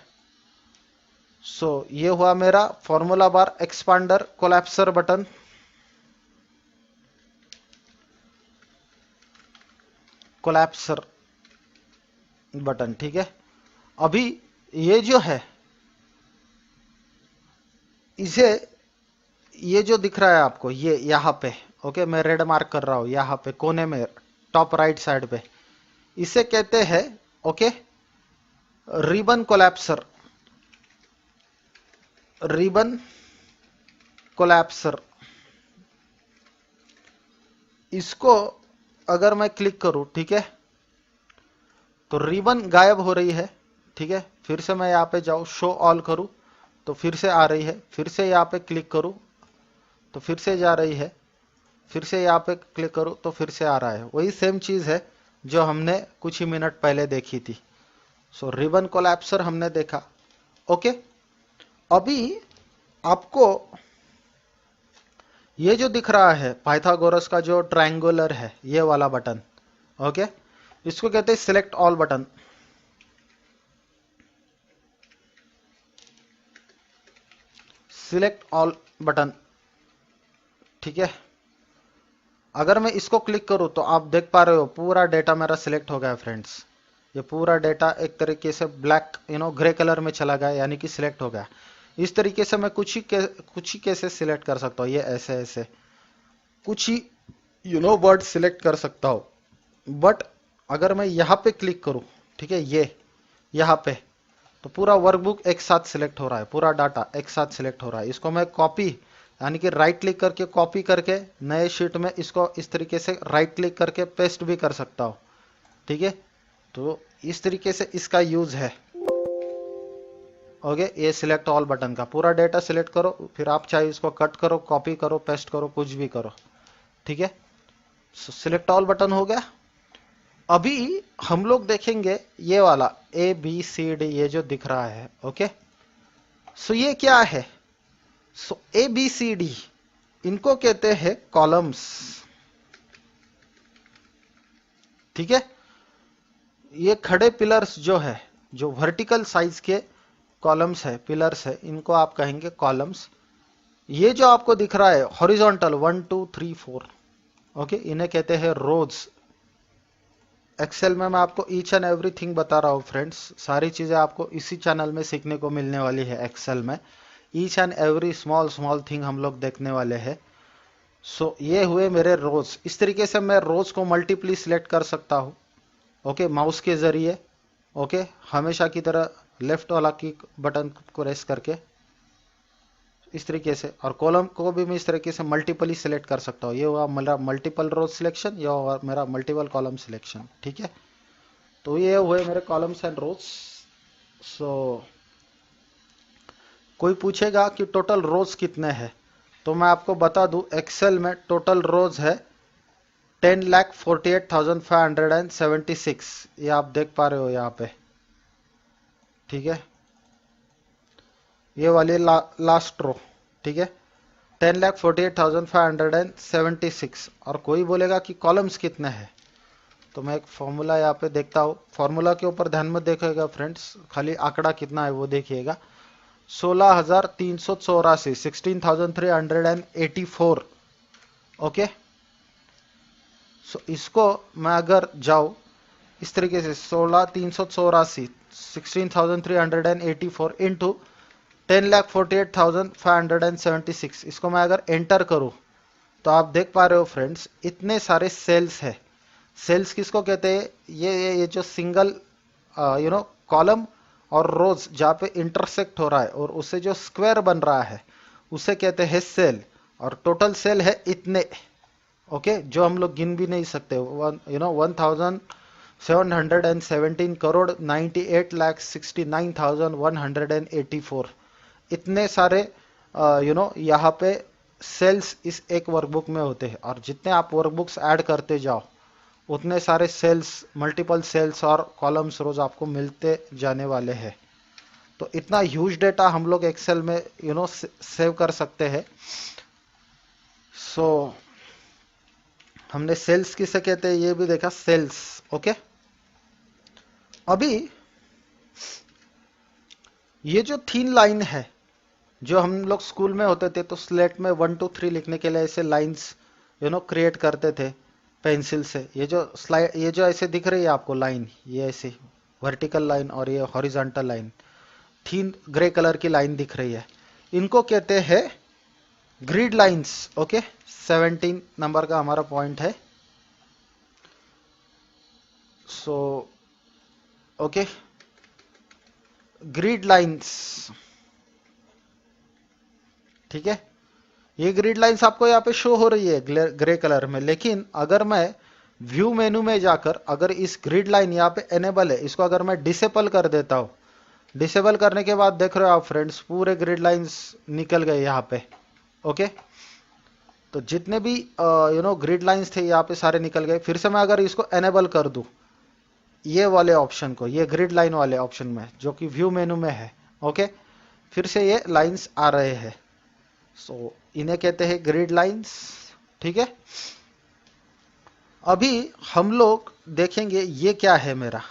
सो ये हुआ मेरा formula bar expander collapser button. Collapser button, ठीक है। अभी ये जो है, इसे, ये जो दिख रहा है आपको, ये यहाँ पे, ओके, मैं रेड मार्क कर रहा हूं यहाँ पे कोने में टॉप राइट साइड पे, इसे कहते हैं, ओके, रिबन कोलैप्सर। रिबन कोलैप्सर, इसको अगर मैं क्लिक करूं, ठीक है, तो रिबन गायब हो रही है, ठीक है। फिर से मैं यहाँ पे जाऊं, शो ऑल करूं तो फिर से आ रही है, फिर से यहाँ पे क्लिक करूं तो फिर से जा रही है, फिर से यहाँ पे क्लिक करूं तो फिर से आ रहा है। वही सेम चीज है जो हमने कुछ ही मिनट पहले देखी थी। सो रिबन कोलैप्सर हमने देखा, ओके। अभी आपको ये जो दिख रहा है पाइथागोरस का जो ट्रायंगुलर है, ये वाला बटन, ओके, इसको कहते हैं select all button. Select all button, ठीक है। अगर मैं इसको क्लिक करूं तो आप देख पा रहे हो पूरा डेटा मेरा सिलेक्ट हो गया फ्रेंड्स। ये पूरा डेटा एक तरीके से ब्लैक ग्रे कलर में चला गया, यानी कि सिलेक्ट हो गया। इस तरीके से मैं कुछ ही केसेस सिलेक्ट कर सकता हूँ, ये ऐसे ऐसे कुछ ही वर्ड सिलेक्ट कर सकता हूँ। बट अगर मैं यहाँ पे क्लिक करूँ, ठीक है, ये यहाँ पे, तो पूरा वर्कबुक एक साथ सिलेक्ट हो रहा है, पूरा डाटा एक साथ सिलेक्ट हो रहा है। इसको मैं कॉपी, यानी कि राइट क्लिक करके कॉपी करके नए शीट में इसको इस तरीके से राइट क्लिक करके पेस्ट भी कर सकता हूँ, ठीक है। तो इस तरीके से इसका यूज है, ओके। ये सिलेक्ट ऑल बटन का पूरा डेटा सिलेक्ट करो, फिर आप चाहे इसको कट करो, कॉपी करो, पेस्ट करो, कुछ भी करो, ठीक है। सिलेक्ट ऑल बटन हो गया। अभी हम लोग देखेंगे ये वाला ABCD, ये जो दिख रहा है, ओके। सो ये क्या है, सो ABCD इनको कहते हैं कॉलम्स, ठीक है। ये खड़े पिलर्स जो है, जो वर्टिकल साइज के कॉलम्स है, पिलर्स है, इनको आप कहेंगे कॉलम्स। ये जो आपको दिख रहा है हॉरिजॉन्टल 1 2 3 4, ओके, इन्हें कहते हैं रोज। एक्सेल में मैं आपको ईच एंड एवरीथिंग बता रहा हूँ फ्रेंड्स, सारी चीजें आपको इसी चैनल में सीखने को मिलने वाली है। एक्सेल में each and every small small thing हम लोग देखने वाले हैं। सो ये हुए मेरे रोज। इस तरीके से मैं रोज को मल्टीपली सिलेक्ट कर सकता हूँ, ओके, माउस के जरिए, ओके, हमेशा की तरह लेफ्ट वाला की बटन को प्रेस करके इस तरीके से। और कॉलम को भी मैं इस तरीके से मल्टीपली सिलेक्ट कर सकता हूँ। ये हुआ मेरा मल्टीपल रोज सिलेक्शन, या हुआ मेरा मल्टीपल कॉलम सिलेक्शन, ठीक है। तो ये हुए मेरे कॉलम्स एंड रोज। सो कोई पूछेगा कि टोटल रोज कितने हैं, तो मैं आपको बता दूं एक्सेल में टोटल रोज है 10,48,576 ये आप देख पा रहे हो यहाँ पे, ठीक है, ये वाली लास्ट रो, ठीक है, 10,48,576। और कोई बोलेगा कि कॉलम्स कितने हैं, तो मैं एक फॉर्मूला यहाँ पे देखता हूँ। फॉर्मूला के ऊपर ध्यान मत देखिएगा फ्रेंड्स, खाली आंकड़ा कितना है वो देखिएगा। 16,384, 16,384। ओके, सो इसको मैं अगर जाऊँ इस तरीके से 16,384 16,384 इंटू 10,48,576, इसको मैं अगर एंटर करूं तो आप देख पा रहे हो फ्रेंड्स इतने सारे सेल्स है। सेल्स किसको कहते हैं? ये जो सिंगल कॉलम और रोज जहाँ पे इंटरसेक्ट हो रहा है और उससे जो स्क्वायर बन रहा है उसे कहते हैं सेल। और टोटल सेल है इतने, ओके, जो हम लोग गिन भी नहीं सकते। 1,717 करोड़ 98,69,184 इतने सारे यहाँ पे सेल्स इस एक वर्कबुक में होते हैं। और जितने आप वर्कबुक्स ऐड करते जाओ उतने सारे सेल्स, मल्टीपल सेल्स और कॉलम्स रोज आपको मिलते जाने वाले हैं। तो इतना ह्यूज डेटा हम लोग एक्सेल में सेव कर सकते हैं। सो हमने सेल्स किसे कहते हैं ये भी देखा, सेल्स। ओके, अभी ये जो थीन लाइन है, जो हम लोग स्कूल में होते थे तो स्लेट में 1 2 3 लिखने के लिए ऐसे लाइंस क्रिएट करते थे पेंसिल से। ये जो स्लाइड, ये जो ऐसे दिख रही है आपको लाइन, ये ऐसे वर्टिकल लाइन और ये हॉरिजॉन्टल लाइन, थीन ग्रे कलर की लाइन दिख रही है, इनको कहते हैं ग्रिड लाइंस। ओके, 17 नंबर का हमारा पॉइंट है। सो ओके, ग्रिड लाइंस, ठीक है। ये ग्रिड लाइंस आपको यहाँ पे शो हो रही है ग्रे कलर में, लेकिन अगर मैं व्यू मेनू में जाकर अगर इस ग्रिड लाइन यहाँ पे एनेबल है, इसको अगर मैं डिसेबल कर देता हूँ, डिसेबल करने के बाद देख रहे हो आप फ्रेंड्स पूरे ग्रिड लाइंस निकल गए यहाँ पे। ओके, तो जितने भी ग्रिड लाइंस थे यहाँ पे सारे निकल गए। फिर से मैं अगर इसको एनेबल कर दूं ये वाले ऑप्शन को, ये ग्रिड लाइन वाले ऑप्शन में जो कि व्यू मेनू में है, ओके, फिर से ये लाइंस आ रहे हैं। सो इन्हें कहते हैं ग्रिड लाइंस, ठीक है। अभी हम लोग देखेंगे ये क्या है मेरा,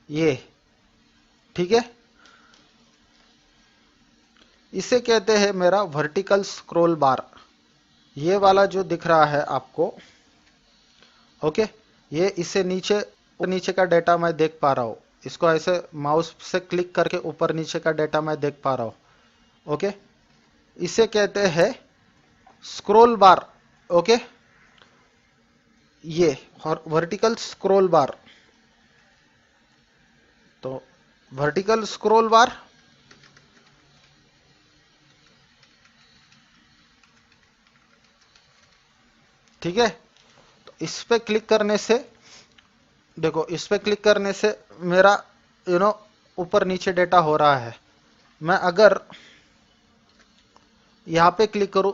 ये, ठीक है, इसे कहते हैं मेरा वर्टिकल स्क्रॉल बार। ये वाला जो दिख रहा है आपको, ओके, ये इससे नीचे का डेटा मैं देख पा रहा हूं। इसको ऐसे माउस से क्लिक करके ऊपर नीचे का डेटा मैं देख पा रहा हूं। ओके, इसे कहते हैं स्क्रॉल बार। ओके, ये वर्टिकल स्क्रॉल बार। तो वर्टिकल स्क्रॉल बार, ठीक है। तो इस पे क्लिक करने से देखो, इस पे क्लिक करने से मेरा ऊपर नीचे डेटा हो रहा है। मैं अगर यहाँ पे क्लिक करूं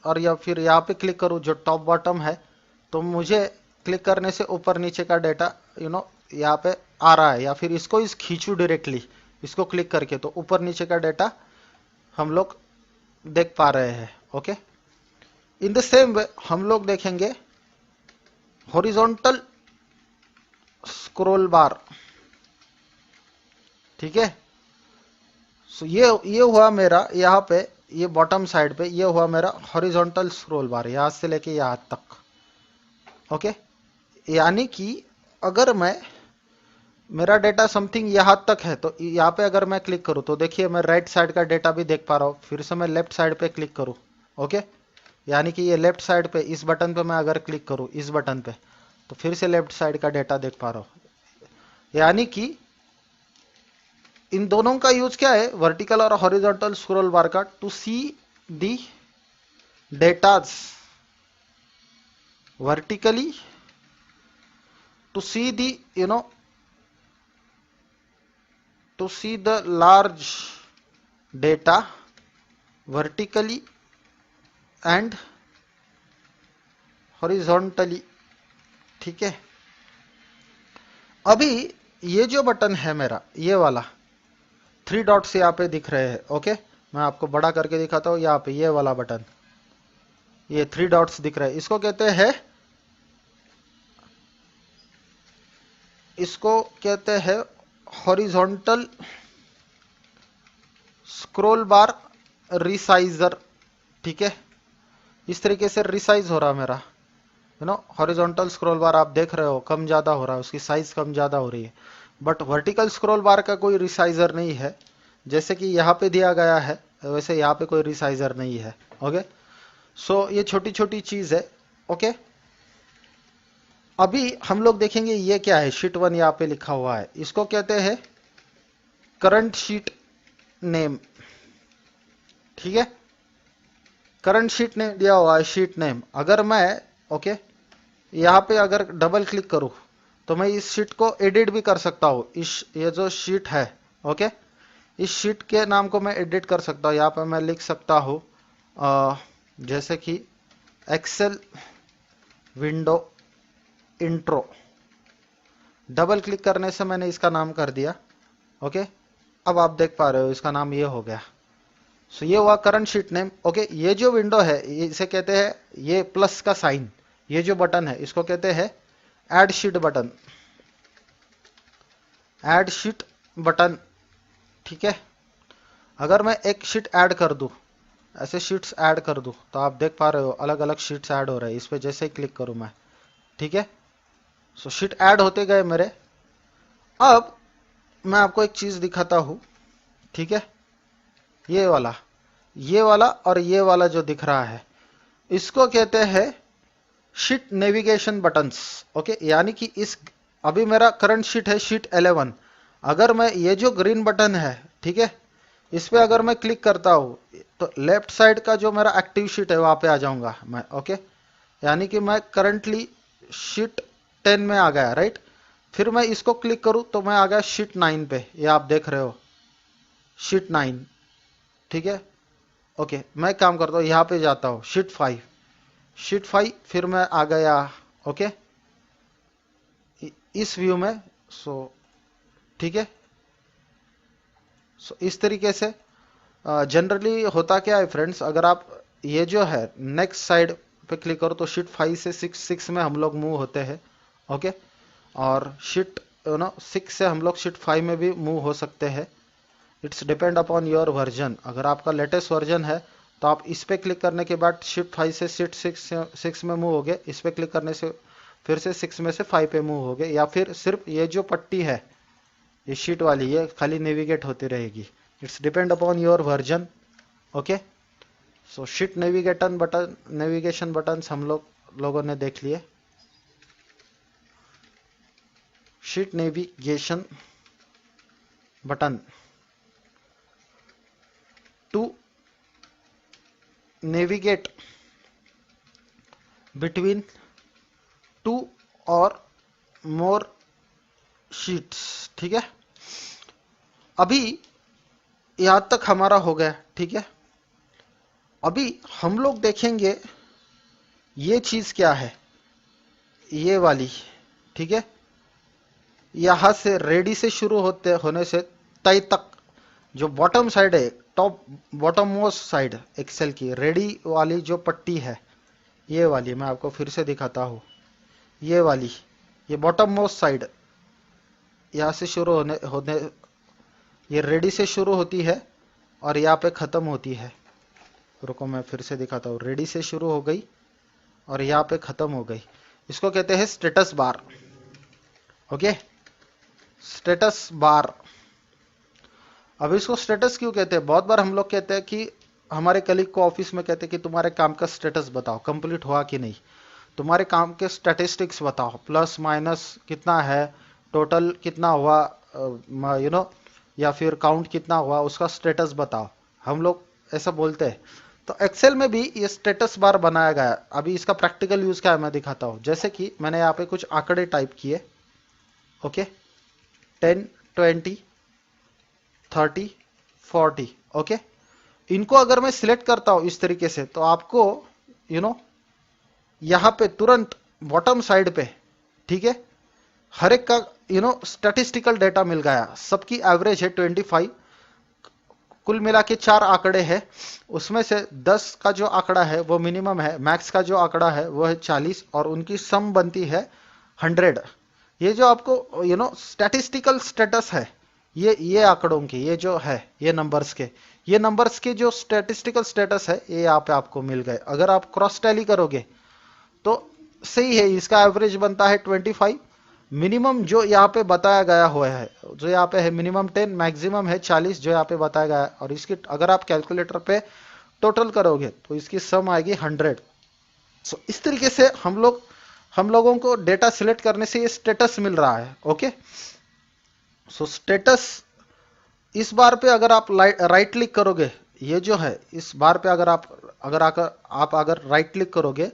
और या फिर यहाँ पे क्लिक करूं जो टॉप बॉटम है, तो मुझे क्लिक करने से ऊपर नीचे का डेटा यहाँ पे आ रहा है। या फिर इसको खींचू डायरेक्टली, इसको क्लिक करके, तो ऊपर नीचे का डेटा हम लोग देख पा रहे हैं। Okay, in the same way हम लोग देखेंगे हॉरिजॉन्टल स्क्रॉल बार, ठीक है। सो ये हुआ मेरा यहाँ पे, ये बॉटम साइड पे ये हुआ मेरा हॉरिजॉन्टल स्क्रॉल बार, यहां से लेके यहां तक। ओके, यानी कि अगर मेरा डेटा समथिंग यहां तक है, तो यहाँ पे अगर मैं क्लिक करूं तो देखिए मैं राइट साइड का डेटा भी देख पा रहा हूं। फिर से मैं लेफ्ट साइड पे क्लिक करूं, ओके, यानी कि ये लेफ्ट साइड पे इस बटन पे मैं अगर क्लिक करूं, इस बटन पे, तो फिर से लेफ्ट साइड का डेटा देख पा रहा हूं। यानी कि इन दोनों का यूज क्या है, वर्टिकल और हॉरिजॉन्टल स्क्रॉल बार का, to see the datas vertically, to see the to see the large data vertically and horizontally ठीक है। अभी ये जो बटन है मेरा, ये वाला 3 डॉट्स यहाँ पे दिख रहे हैं। ओके, मैं आपको बड़ा करके दिखाता हूँ। यहाँ पे ये वाला बटन, ये 3 डॉट्स दिख रहे हैं, इसको कहते हैं, इसको कहते हैं हॉरिजॉन्टल स्क्रॉल बार रिसाइजर। ठीक है, इस तरीके से रिसाइज हो रहा मेरा, यू नो, हॉरिजॉन्टल स्क्रॉल बार आप देख रहे हो कम ज्यादा हो रहा है, उसकी साइज कम ज्यादा हो रही है। बट वर्टिकल स्क्रॉल बार का कोई रिसाइजर नहीं है, जैसे कि यहाँ पे दिया गया है वैसे यहाँ पे कोई रिसाइजर नहीं है। ओके, सो ये छोटी छोटी चीज है। ओके, अभी हम लोग देखेंगे ये क्या है। शीट 1 यहाँ पे लिखा हुआ है, इसको कहते हैं करंट शीट नेम। ठीक है, करंट शीट नेम दिया हुआ है, शीट नेम। अगर मैं ओके यहाँ पे अगर डबल क्लिक करूं तो मैं इस शीट को एडिट भी कर सकता हूं। इस ये जो शीट है, ओके, इस शीट के नाम को मैं एडिट कर सकता हूं। यहाँ पे मैं लिख सकता हूं जैसे कि Excel window intro. Double click करने से मैंने इसका नाम कर दिया। ओके, अब आप देख पा रहे हो इसका नाम ये हो गया। सो ये हुआ करंट शीट नेम। ओके, ये जो विंडो है इसे कहते हैं, ये प्लस का साइन, ये जो बटन है इसको कहते हैं add sheet button. Add sheet button, ठीक है। अगर मैं एक शीट ऐड कर दूं, ऐसे शीट्स ऐड कर दूं, तो आप देख पा रहे हो अलग अलग शीट्स ऐड हो रहे हैं। इस पे जैसे ही क्लिक करूं मैं, ठीक है, सो शीट ऐड होते गए मेरे। अब मैं आपको एक चीज दिखाता हूं, ठीक है, ये वाला और ये वाला जो दिख रहा है, इसको कहते हैं शीट नेविगेशन बटन्स। ओके, यानी कि इस, अभी मेरा करंट शीट है शीट 11। अगर मैं ये जो ग्रीन बटन है, ठीक है, इस पे अगर मैं क्लिक करता हूं तो लेफ्ट साइड का जो मेरा एक्टिव शीट है वहां पे आ जाऊंगा मैं। ओके, यानी कि मैं करंटली शीट 10 में आ गया, राइट। फिर मैं इसको क्लिक करूं तो मैं आ गया शीट 9 पे, ये आप देख रहे हो शीट 9। ठीक है, ओके, मैं काम करता हूं, यहां पे जाता हूं शीट 5, शीट 5, फिर मैं आ गया ओके इस व्यू में। सो ठीक है, सो इस तरीके से जनरली होता क्या है फ्रेंड्स, अगर आप ये जो है नेक्स्ट साइड पे क्लिक करो तो शीट 5 से 6 में हम लोग मूव होते हैं। ओके, और शीट 6 से हम लोग शीट 5 में भी मूव हो सकते हैं। It's depend upon your version. अगर आपका लेटेस्ट वर्जन है तो आप इस पे क्लिक करने के बाद शीट 5 से शीट 6 में मूव हो गए, इस पे क्लिक करने से फिर से 6 में से 5 पे मूव हो गए, या फिर सिर्फ ये जो पट्टी है ये शीट वाली, ये खाली नेविगेट होती रहेगी। It's depend upon your version. Okay, so sheet navigation button हम लोगों ने देख लिए। Sheet navigation button to navigate between 2 और मोर शीट्स। ठीक है, अभी यहां तक हमारा हो गया। ठीक है, अभी हम लोग देखेंगे ये चीज क्या है, ये वाली। ठीक है, यहां से रेडी से शुरू होने से तय तक जो बॉटम साइड है, top bottom most side Excel की रेडी वाली जो पट्टी है, ये वाली मैं आपको फिर से दिखाता हूं। ये वाली, ये बॉटम मोस्ट साइड यहां से शुरू होने ये रेडी से शुरू होती है और यहाँ पे खत्म होती है। रुको मैं फिर से दिखाता हूँ। रेडी से शुरू हो गई और यहाँ पे खत्म हो गई। इसको कहते हैं status bar. Okay, status bar. अब इसको स्टेटस क्यों कहते हैं? बहुत बार हम लोग कहते हैं कि हमारे कलीग को ऑफिस में कहते हैं कि तुम्हारे काम का स्टेटस बताओ, कंप्लीट हुआ कि नहीं, तुम्हारे काम के स्टैटिस्टिक्स बताओ, प्लस माइनस कितना है, टोटल कितना हुआ, या फिर काउंट कितना हुआ, उसका स्टेटस बताओ। हम लोग ऐसा बोलते हैं। तो एक्सेल में भी ये स्टेटस बार बनाया गया है। अभी इसका प्रैक्टिकल यूज क्या है मैं दिखाता हूं। जैसे कि मैंने यहाँ पे कुछ आंकड़े टाइप किए। ओके, 10, 20, 30, 40। ओके, इनको अगर मैं सिलेक्ट करता हूं इस तरीके से तो आपको यहां पे तुरंत बॉटम साइड पे ठीक है, हर एक का स्टैटिस्टिकल डेटा मिल गया, सबकी एवरेज है 25, कुल मिला के 4 आंकड़े हैं, उसमें से 10 का जो आंकड़ा है वो मिनिमम है, मैक्स का जो आंकड़ा है वो है 40 और उनकी सम बनती है 100। ये जो आपको स्टैटिस्टिकल स्टेटस है, ये आंकड़ों की, ये जो है ये नंबर्स के जो स्टैटिस्टिकल स्टेटस है ये यहाँ पे आपको मिल गए। अगर आप क्रॉस टैली करोगे तो सही है, इसका एवरेज बनता है 25, मिनिमम जो यहाँ पे बताया गया हुआ है, जो यहाँ पे है मिनिमम 10, मैक्सिमम है 40 जो यहाँ पे बताया गया है, और इसकी अगर आप कैलकुलेटर पे टोटल करोगे तो इसकी सम आएगी 100। सो इस तरीके से हम लोगों को डेटा सिलेक्ट करने से ये स्टेटस मिल रहा है। ओके, सो स्टेटस इस बार पे अगर आप राइट क्लिक करोगे, ये जो है इस बार पे अगर आप राइट क्लिक करोगे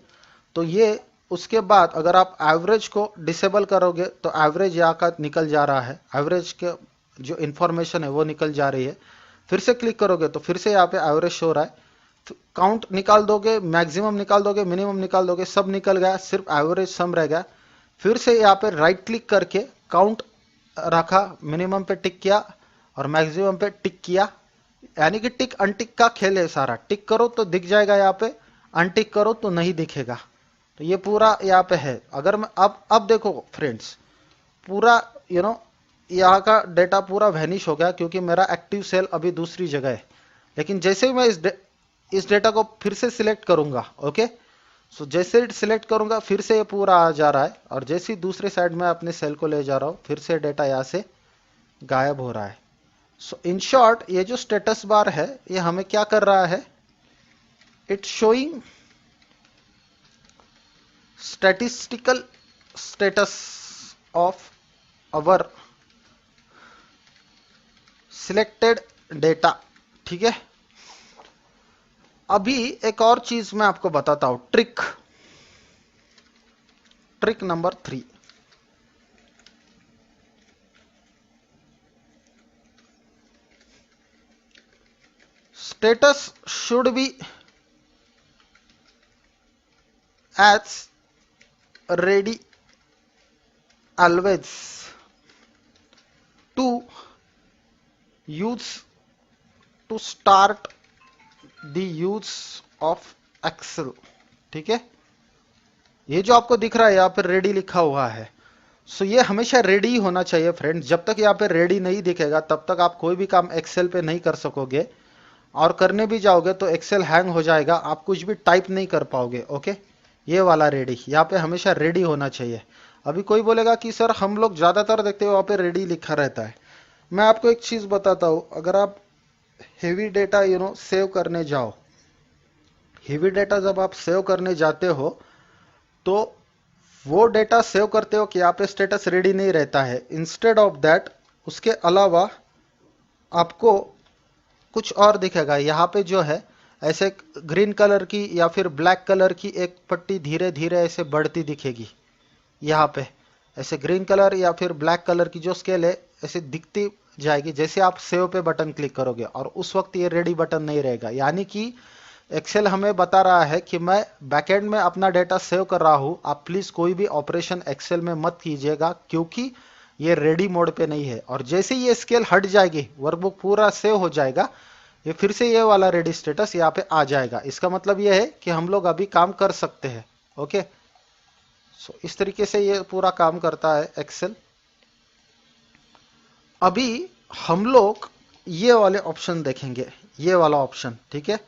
तो ये, उसके बाद अगर आप एवरेज को डिसेबल करोगे तो एवरेज यहाँ का निकल जा रहा है, एवरेज के जो इंफॉर्मेशन है वो निकल जा रही है। फिर से क्लिक करोगे तो फिर से यहाँ पे एवरेज शो हो रहा है, काउंट निकाल दोगे, मैक्सिमम निकाल दोगे, मिनिमम निकाल दोगे, सब निकल गया, सिर्फ एवरेज सम रह गया। फिर से यहाँ पे राइट क्लिक करके काउंट रखा, मिनिमम पे टिक किया और मैक्सिमम पे टिक किया, यानी कि टिक अनटिक का खेल है सारा। टिक करो तो दिख जाएगा यहाँ पे, अनटिक करो तो नहीं दिखेगा। तो ये पूरा यहाँ पे है। अगर मैं अब देखो फ्रेंड्स, पूरा यहाँ का डेटा पूरा वैनिश हो गया क्योंकि मेरा एक्टिव सेल अभी दूसरी जगह है। लेकिन जैसे ही मैं इस डेटा को फिर से सिलेक्ट करूंगा, ओके, सो जैसे सिलेक्ट करूंगा फिर से ये पूरा आ जा रहा है, और जैसे ही दूसरे साइड में अपने सेल को ले जा रहा हूं फिर से डेटा यहाँ से गायब हो रहा है। सो इन शॉर्ट ये जो स्टेटस बार है ये हमें क्या कर रहा है, it's showing statistical status of our selected data. ठीक है, अभी एक और चीज मैं आपको बताता हूं, trick number 3। Status should be as ready always to use to start the use of Excel। ठीक है, ये जो आपको दिख रहा है यहाँ पे रेडी लिखा हुआ है, सो ये हमेशा रेडी ही होना चाहिए फ्रेंड्स। जब तक यहाँ पे रेडी नहीं दिखेगा तब तक आप कोई भी काम एक्सेल पे नहीं कर सकोगे, और करने भी जाओगे तो एक्सेल हैंग हो जाएगा, आप कुछ भी टाइप नहीं कर पाओगे। ओके, ये वाला रेडी यहाँ पे हमेशा रेडी होना चाहिए। अभी कोई बोलेगा कि सर हम लोग ज्यादातर देखते हो वहां पे रेडी लिखा रहता है। मैं आपको एक चीज बताता हूं, अगर आप हेवी डेटा सेव करने जाओ, हेवी डेटा जब आप सेव करने जाते हो तो वो डेटा सेव करते हो कि यहाँ पे स्टेटस रेडी नहीं रहता है। इंस्टेड ऑफ दैट उसके अलावा आपको कुछ और दिखेगा, यहाँ पे जो है ऐसे ग्रीन कलर की या फिर ब्लैक कलर की एक पट्टी धीरे धीरे ऐसे बढ़ती दिखेगी। यहाँ पे ऐसे ग्रीन कलर या फिर ब्लैक कलर की जो स्केल है ऐसे दिखती जाएगी जैसे आप सेव पे बटन क्लिक करोगे, और उस वक्त ये रेडी बटन नहीं रहेगा। यानी कि एक्सेल हमें बता रहा है कि मैं बैकएंड में अपना डेटा सेव कर रहा हूं, आप प्लीज कोई भी ऑपरेशन एक्सेल में मत कीजिएगा क्योंकि ये रेडी मोड पे नहीं है। और जैसे ही ये स्केल हट जाएगी, वर्कबुक पूरा सेव हो जाएगा, ये फिर से ये वाला रेडी स्टेटस यहाँ पे आ जाएगा। इसका मतलब ये है कि हम लोग अभी काम कर सकते हैं। ओके, सो इस तरीके से ये पूरा काम करता है एक्सेल। अभी हम लोग ये वाले ऑप्शन देखेंगे, ये वाला ऑप्शन। ठीक है,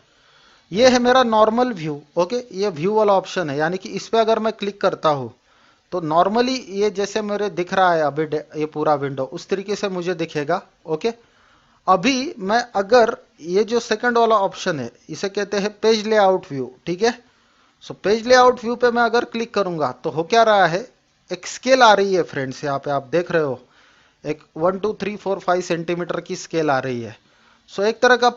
ये है मेरा नॉर्मल व्यू। ओके, ये व्यू वाला ऑप्शन है, यानी कि इस पे अगर मैं क्लिक करता हूं तो नॉर्मली ये जैसे मेरे दिख रहा है अभी ये पूरा विंडो उस तरीके से मुझे दिखेगा। ओके, अभी मैं अगर ये जो सेकंड वाला ऑप्शन है इसे कहते हैं पेज लेआउट व्यू। ठीक है, सो पेज लेआउट व्यू पे मैं अगर क्लिक करूंगा तो हो क्या रहा है, एक स्केल आ रही है फ्रेंड्स, यहाँ पे आप देख रहे हो एक 1 2 3 4 5 सेंटीमीटर की स्केल आ रही है। सो एक तरह का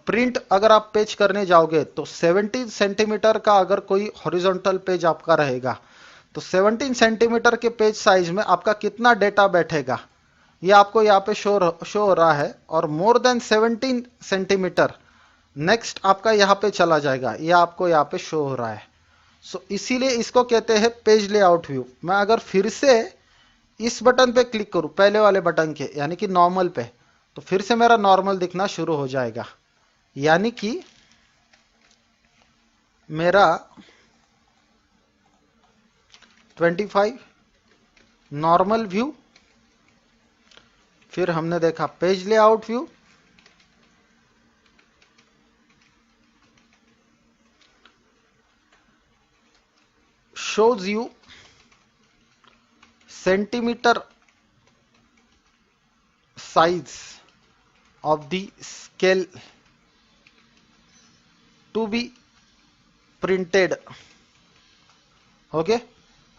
प्रिंट अगर आप पेज करने जाओगे तो 17 सेंटीमीटर का अगर कोई हॉरिजॉन्टल पेज आपका रहेगा तो 17 सेंटीमीटर के पेज साइज में आपका कितना डेटा बैठेगा ये आपको यहाँ पे शो हो रहा है। और मोर देन 17 सेंटीमीटर नेक्स्ट आपका यहाँ पे चला जाएगा, ये आपको यहाँ पे शो हो रहा है। सो इसीलिए इसको कहते हैं पेज लेआउट व्यू। मैं अगर फिर से इस बटन पे क्लिक करूं, पहले वाले बटन के यानी कि नॉर्मल पे, तो फिर से मेरा नॉर्मल दिखना शुरू हो जाएगा। यानी कि मेरा 25 नॉर्मल व्यू, फिर हमने देखा page layout view, shows you centimeter size of the scale to be printed। Okay,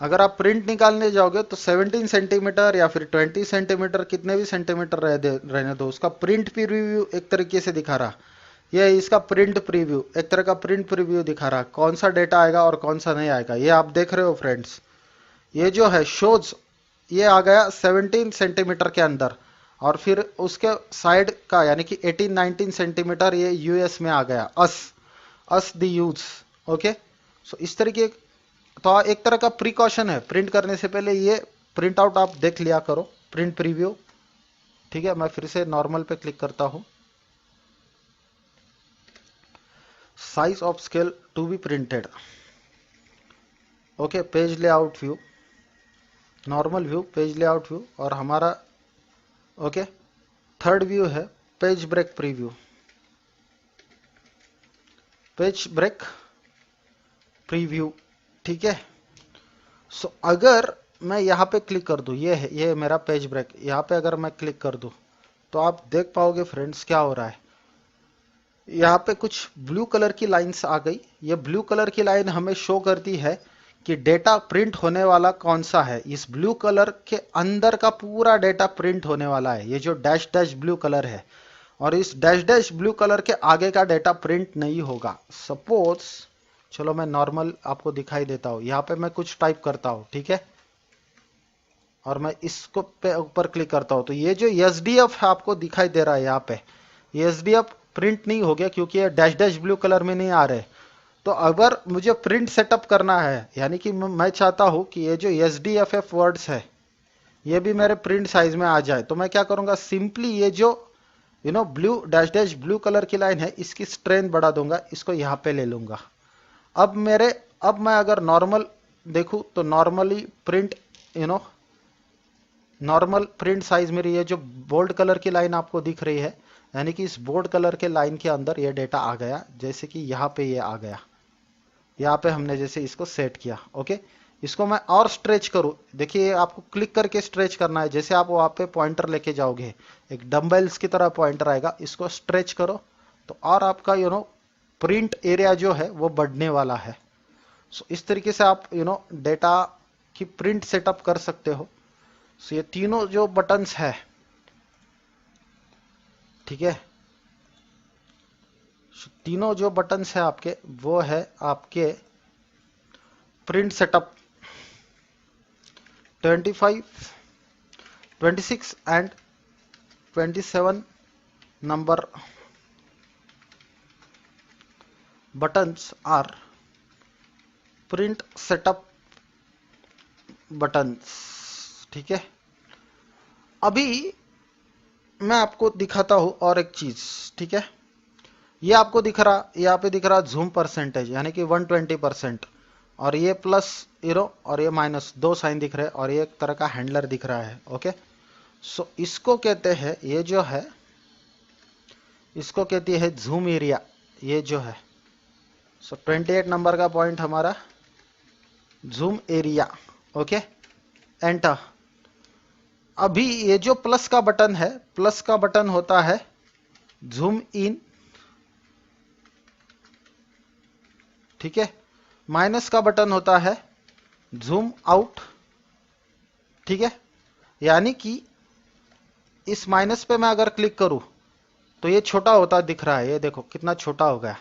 अगर आप प्रिंट निकालने जाओगे तो 17 सेंटीमीटर या फिर 20 सेंटीमीटर, कितने भी सेंटीमीटर रहने दो, उसका प्रिंट प्रीव्यू एक तरीके से दिखा रहा। ये इसका प्रिंट प्रीव्यू, एक तरह का प्रिंट प्रीव्यू दिखा रहा, कौन सा डेटा आएगा और कौन सा नहीं आएगा। ये आप देख रहे हो फ्रेंड्स, ये जो है शोज, ये आ गया 17 सेंटीमीटर के अंदर, और फिर उसके साइड का यानी कि 18-19 सेंटीमीटर ये यूएस में आ गया, अस द यूज। ओके, सो इस तरीके, तो एक तरह का प्रिकॉशन है, प्रिंट करने से पहले ये प्रिंट आउट आप देख लिया करो, प्रिंट प्रीव्यू। ठीक है, मैं फिर से नॉर्मल पे क्लिक करता हूं। Size of scale to be printed. Okay, page layout view, normal view, page layout view, और हमारा ओके थर्ड व्यू है page break preview. Page break preview, ठीक है। सो अगर मैं यहाँ पे क्लिक कर दूं, ये है, ये मेरा पेज ब्रेक, यहाँ पे अगर मैं क्लिक कर दूं तो आप देख पाओगे फ्रेंड्स क्या हो रहा है। यहाँ पे कुछ ब्लू कलर की लाइंस आ गई। ये ब्लू कलर की लाइन हमें शो करती है कि डेटा प्रिंट होने वाला कौन सा है। इस ब्लू कलर के अंदर का पूरा डेटा प्रिंट होने वाला है, ये जो डैश डैश ब्लू कलर है, और इस डैश डैश ब्लू कलर के आगे का डेटा प्रिंट नहीं होगा। सपोज, चलो मैं नॉर्मल आपको दिखाई देता हूं, यहाँ पे मैं कुछ टाइप करता हूं, ठीक है, और मैं इसको पे ऊपर क्लिक करता हूं, तो ये जो एसडीएफ आपको दिखाई दे रहा है यहाँ पे, ये एसडीएफ प्रिंट नहीं हो गया क्योंकि ये डैश डैश ब्लू कलर में नहीं आ रहे। तो अगर मुझे प्रिंट सेटअप करना है, यानी कि मैं चाहता हूं कि ये जो एसडीएफएफ वर्ड्स है ये भी मेरे प्रिंट साइज में आ जाए, तो मैं क्या करूंगा, सिंपली ये जो blue dash dash blue colour की लाइन है इसकी स्ट्रेंथ बढ़ा दूंगा, इसको यहाँ पे ले लूंगा। अब मैं अगर नॉर्मल देखूं तो normally print normal print size मेरी, ये जो बोल्ड कलर की लाइन आपको दिख रही है, यानी कि इस बोल्ड कलर के लाइन के अंदर ये डेटा आ गया, जैसे कि यहाँ पे ये आ गया, यहाँ पे हमने जैसे इसको सेट किया। ओके, इसको मैं और स्ट्रेच करूँ, देखिए आपको क्लिक करके स्ट्रेच करना है, जैसे आप वहाँ पे पॉइंटर लेके जाओगे एक डम्बल्स की तरह पॉइंटर आएगा, इसको स्ट्रेच करो तो और आपका प्रिंट एरिया जो है वो बढ़ने वाला है। सो इस तरीके से आप डेटा की प्रिंट सेटअप कर सकते हो। सो ये तीनों जो बटन्स है, ठीक है, तीनों जो बटन्स है आपके, वो है आपके print setup 25, 26 and 27 number buttons are print setup buttons। ठीक है, अभी मैं आपको दिखाता हूं और एक चीज, ठीक है, ये आपको दिख रहा, यहाँ पे दिख रहा जूम परसेंटेज यानी कि 120%, और ये प्लस एरो और ये माइनस, दो साइन दिख रहे हैं, और ये एक तरह का हैंडलर दिख रहा है। ओके, सो इसको कहते हैं, ये जो है इसको कहती है जूम एरिया, ये जो है। सो 28 नंबर का पॉइंट हमारा जूम एरिया। Okay, enter. अभी ये जो प्लस का बटन है, प्लस का बटन होता है जूम इन, ठीक है, माइनस का बटन होता है जूम आउट, ठीक है। यानी कि इस माइनस पे मैं अगर क्लिक करूं तो ये छोटा होता दिख रहा है, ये देखो कितना छोटा हो गया,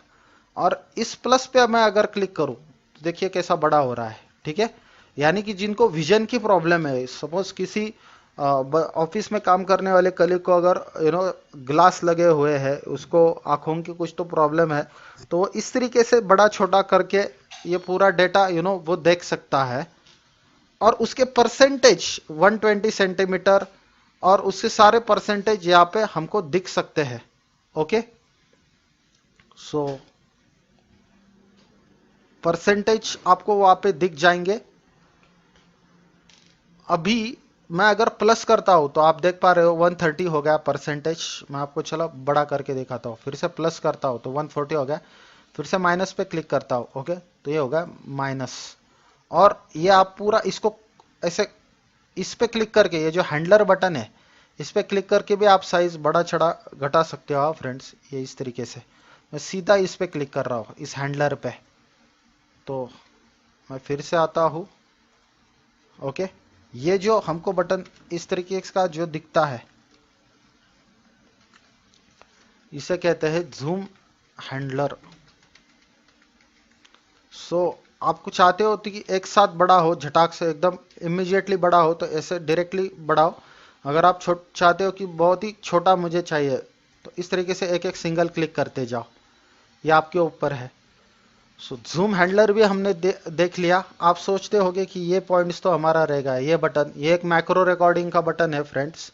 और इस प्लस पे मैं अगर क्लिक करूं तो देखिए कैसा बड़ा हो रहा है, ठीक है। यानी कि जिनको विजन की प्रॉब्लम है, सपोज किसी ऑफिस में काम करने वाले कलीग को अगर ग्लास लगे हुए हैं, उसको आंखों की कुछ तो प्रॉब्लम है, तो वो इस तरीके से बड़ा छोटा करके ये पूरा डेटा वो देख सकता है। और उसके परसेंटेज 120 सेंटीमीटर और उससे सारे परसेंटेज यहाँ पे हमको दिख सकते हैं। ओके, सो परसेंटेज आपको वहां पे दिख जाएंगे। अभी मैं अगर प्लस करता हूं तो आप देख पा रहे हो 130 हो गया परसेंटेज। मैं आपको चलो बड़ा करके दिखाता हूं। फिर से प्लस करता हूं तो 140 हो गया। फिर से माइनस पे क्लिक करता हूं, ओके, तो ये होगा माइनस। और ये आप पूरा इसको ऐसे इस पे क्लिक करके, ये जो हैंडलर बटन है इस पे क्लिक करके भी आप साइज बड़ा चढ़ा घटा सकते हो फ्रेंड्स। ये इस तरीके से मैं सीधा इस पे क्लिक कर रहा हूं, इस हैंडलर पे। तो मैं फिर से आता हूं, ओके। ये जो हमको बटन इस तरीके का जो दिखता है, इसे कहते हैं जूम हैंडलर। सो आपको चाहते हो कि एक साथ बड़ा हो, झटाक से एकदम इमीडिएटली बड़ा हो, तो ऐसे डायरेक्टली बढ़ाओ। अगर आप चाहते हो कि बहुत ही छोटा मुझे चाहिए, तो इस तरीके से एक एक सिंगल क्लिक करते जाओ। ये आपके ऊपर है। सो जूम हैंडलर भी हमने देख लिया। आप सोचते होगे कि ये पॉइंट्स तो हमारा रहेगा। ये बटन, ये एक मैक्रो रिकॉर्डिंग का बटन है फ्रेंड्स।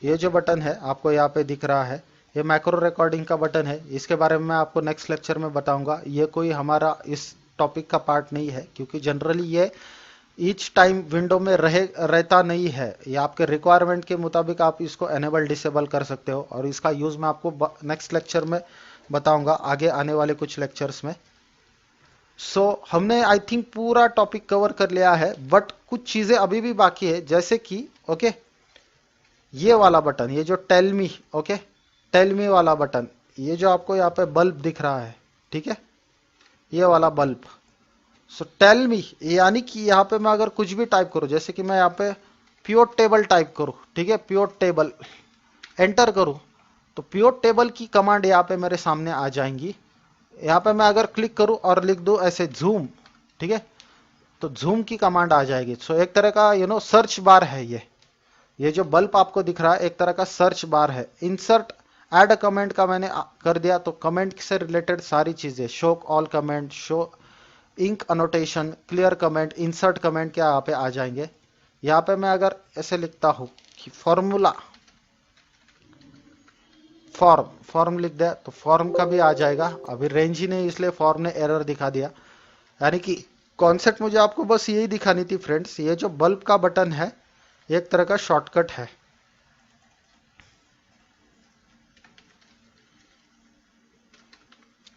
ये जो बटन है आपको यहाँ पे दिख रहा है, ये मैक्रो रिकॉर्डिंग का बटन है। इसके बारे में मैं आपको नेक्स्ट लेक्चर में बताऊंगा। ये कोई हमारा इस टॉपिक का पार्ट नहीं है, क्योंकि जनरली ये ईच टाइम विंडो में रहता नहीं है। ये आपके रिक्वायरमेंट के मुताबिक आप इसको एनेबल डिसेबल कर सकते हो, और इसका यूज मैं आपको नेक्स्ट लेक्चर में बताऊंगा, आगे आने वाले कुछ लेक्चर्स में। हमने आई थिंक पूरा टॉपिक कवर कर लिया है, बट कुछ चीजें अभी भी बाकी है, जैसे कि ओके, ये वाला बटन, ये जो tell me, okay, tell me वाला बटन, ये जो आपको यहाँ पे बल्ब दिख रहा है, ठीक है, ये वाला बल्ब। टेल मी यानी कि यहाँ पे मैं अगर कुछ भी टाइप करूं, जैसे कि मैं यहाँ पे प्योर टेबल टाइप करूं, ठीक है, प्योर टेबल एंटर करूं, तो प्योर टेबल की कमांड यहाँ पे मेरे सामने आ जाएंगी। यहाँ पे मैं अगर क्लिक करूं और लिख दूं ऐसे जूम, ठीक है, तो जूम की कमांड आ जाएगी। एक तरह का सर्च बार है। ये जो बल्ब आपको दिख रहा है एक तरह का सर्च बार है। इंसर्ट ऐड अ कमेंट का मैंने कर दिया, तो कमेंट से रिलेटेड सारी चीजें, show all comment, show ink annotation, clear comment, insert comment क्या यहाँ पे आ जाएंगे। यहाँ पे मैं अगर ऐसे लिखता हूं कि फॉर्मूला फॉर्म लिख दिया, तो फॉर्म का भी आ जाएगा। अभी रेंज ही नहीं, इसलिए फॉर्म ने एरर दिखा दिया। यानी कि कॉन्सेप्ट मुझे आपको बस यही दिखानी थी फ्रेंड्स। ये जो बल्ब का बटन है एक तरह का शॉर्टकट है।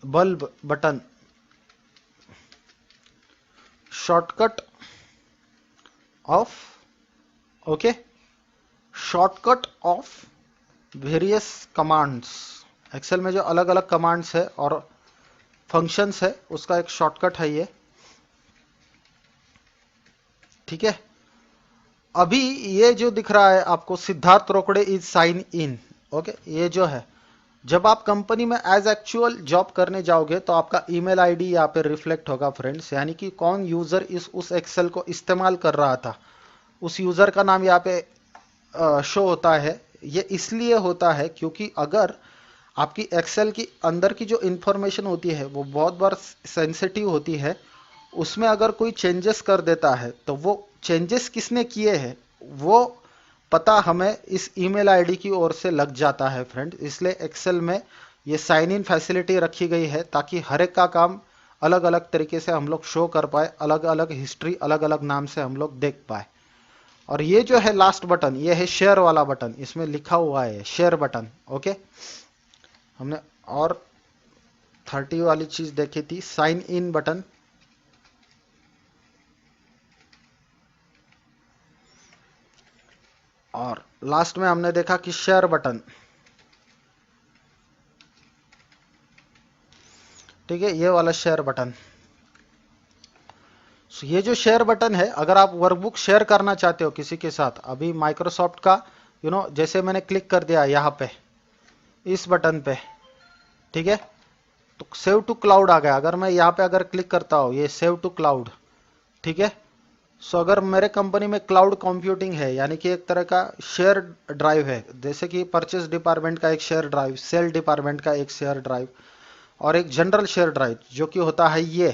Bulb button shortcut of, okay, shortcut of various commands. Excel में जो अलग अलग कमांड्स है और फंक्शंस है, उसका एक शॉर्टकट है ये, ठीक है। अभी ये जो दिख रहा है आपको, Siddharth Rokade is sign in, okay, ये जो है, जब आप कंपनी में एज एक्चुअल जॉब करने जाओगे तो आपका ईमेल आईडी यहाँ पे रिफ्लेक्ट होगा फ्रेंड्स। यानी कि कौन यूजर उस एक्सेल को इस्तेमाल कर रहा था, उस यूजर का नाम यहाँ पे शो होता है। ये इसलिए होता है क्योंकि अगर आपकी एक्सेल की अंदर की जो इंफॉर्मेशन होती है वो बहुत बार सेंसिटिव होती है, उसमें अगर कोई चेंजेस कर देता है तो वो चेंजेस किसने किए हैं वो पता हमें इस ईमेल आईडी की ओर से लग जाता है फ्रेंड। इसलिए एक्सेल में ये साइन इन फैसिलिटी रखी गई है, ताकि हर एक का काम अलग अलग तरीके से हम लोग शो कर पाए, अलग अलग हिस्ट्री अलग अलग नाम से हम लोग देख पाए। और ये जो है लास्ट बटन, ये है शेयर वाला बटन, इसमें लिखा हुआ है शेयर बटन, ओके। हमने और 30 वाली चीज देखी थी, साइन इन बटन, और लास्ट में हमने देखा कि शेयर बटन, ठीक है, ये वाला शेयर बटन। ये जो शेयर बटन है, अगर आप वर्कबुक शेयर करना चाहते हो किसी के साथ, अभी माइक्रोसॉफ्ट का जैसे मैंने क्लिक कर दिया यहाँ पे इस बटन पे, ठीक है, तो सेव टू क्लाउड आ गया। अगर मैं यहाँ पे अगर क्लिक करता हूँ, ये सेव टू क्लाउड, ठीक है, सो अगर मेरे कंपनी में क्लाउड कंप्यूटिंग है, यानी कि एक तरह का शेयर ड्राइव है, जैसे कि परचेस डिपार्टमेंट का एक शेयर ड्राइव, सेल डिपार्टमेंट का एक शेयर ड्राइव और एक जनरल शेयर ड्राइव जो कि होता है ये।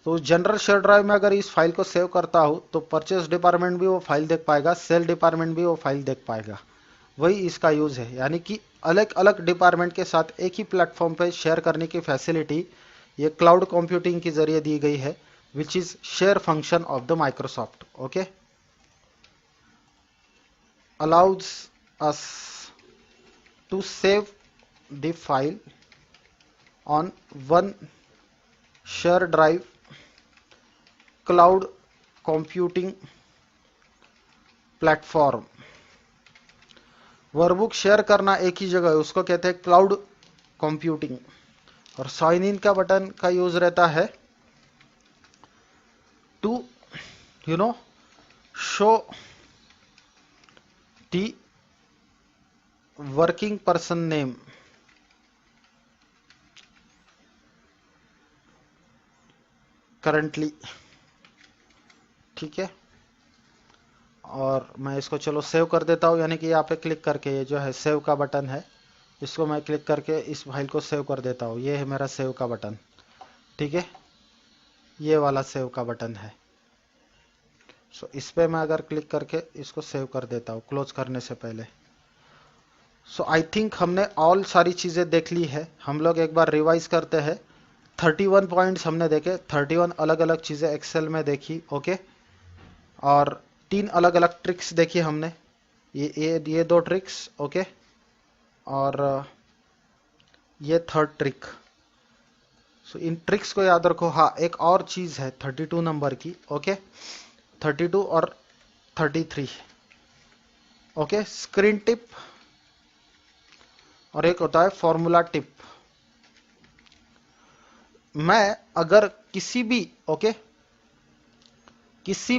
तो जनरल शेयर ड्राइव में अगर इस फाइल को सेव करता हूं तो परचेस डिपार्टमेंट भी वो फाइल देख पाएगा, सेल डिपार्टमेंट भी वो फाइल देख पाएगा। वही इसका यूज है, यानी कि अलग अलग डिपार्टमेंट के साथ एक ही प्लेटफॉर्म पे शेयर करने की फैसिलिटी ये क्लाउड कंप्यूटिंग के जरिए दी गई है, which is share function of the Microsoft. Okay, allows us to save the file on one share drive cloud computing platform. Workbook share करना एक ही जगह है, उसको कहते हैं क्लाउड कंप्यूटिंग। और साइन इन का बटन का यूज रहता है to show the working person name currently। ठीक है, और मैं इसको चलो सेव कर देता हूं, यानी कि यहाँ पे क्लिक करके ये जो है सेव का बटन है, इसको मैं क्लिक करके इस फाइल को सेव कर देता हूं। ये है मेरा सेव का बटन। ठीक है, ये वाला सेव का बटन है। सो इस पे मैं अगर क्लिक करके इसको सेव कर देता हूँ क्लोज करने से पहले। सो आई थिंक हमने ऑल सारी चीज़ें देख ली है। हम लोग एक बार रिवाइज करते हैं। 31 पॉइंट्स हमने देखे, 31 अलग अलग चीज़ें एक्सेल में देखी। ओके, और 3 अलग अलग ट्रिक्स देखी हमने, ये 2 ट्रिक्स। ओके, और ये थर्ड ट्रिक। सो इन ट्रिक्स को याद रखो। हाँ, एक और चीज़ है 32 नंबर की। ओके, 32 और 33। ओके, स्क्रीन टिप और एक होता है फॉर्मूला टिप। मैं अगर किसी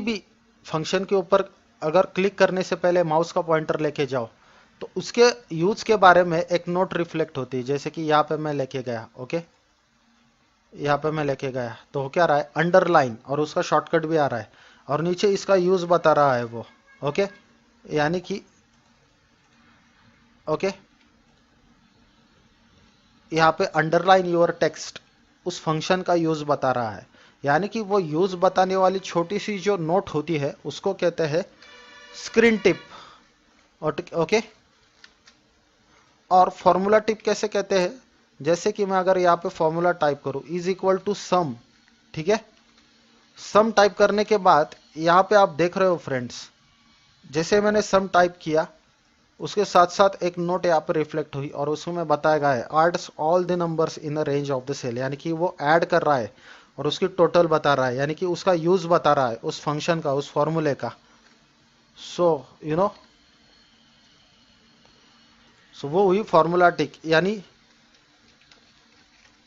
भी फंक्शन के ऊपर अगर क्लिक करने से पहले माउस का पॉइंटर लेके जाओ तो उसके यूज के बारे में एक नोट रिफ्लेक्ट होती है। जैसे कि यहाँ पे मैं लेके गया। ओके, यहाँ पे मैं लेके गया तो क्या रहा है, अंडरलाइन, और उसका शॉर्टकट भी आ रहा है और नीचे इसका यूज बता रहा है वो। ओके, यानी कि ओके, यहाँ पे अंडरलाइन योर टेक्स्ट उस फंक्शन का यूज बता रहा है, यानी कि वो यूज बताने वाली छोटी सी जो नोट होती है उसको कहते हैं स्क्रीन टिप। ओके, और फॉर्मूला टिप कैसे कहते हैं, जैसे कि मैं अगर यहाँ पे फॉर्मूला टाइप करूं इज इक्वल टू सम। ठीक है, सम टाइप करने के बाद यहाँ पे आप देख रहे हो फ्रेंड्स, जैसे मैंने सम टाइप किया उसके साथ साथ एक नोट यहाँ पे रिफ्लेक्ट हुई और उसमें बताया गया है adds all the numbers in the range of the cell, यानी कि वो ऐड कर रहा है और उसकी टोटल बता रहा है, यानी कि उसका यूज बता रहा है उस फंक्शन का, उस फॉर्मूले का। सो सो वो हुई फॉर्मूला टिक, यानी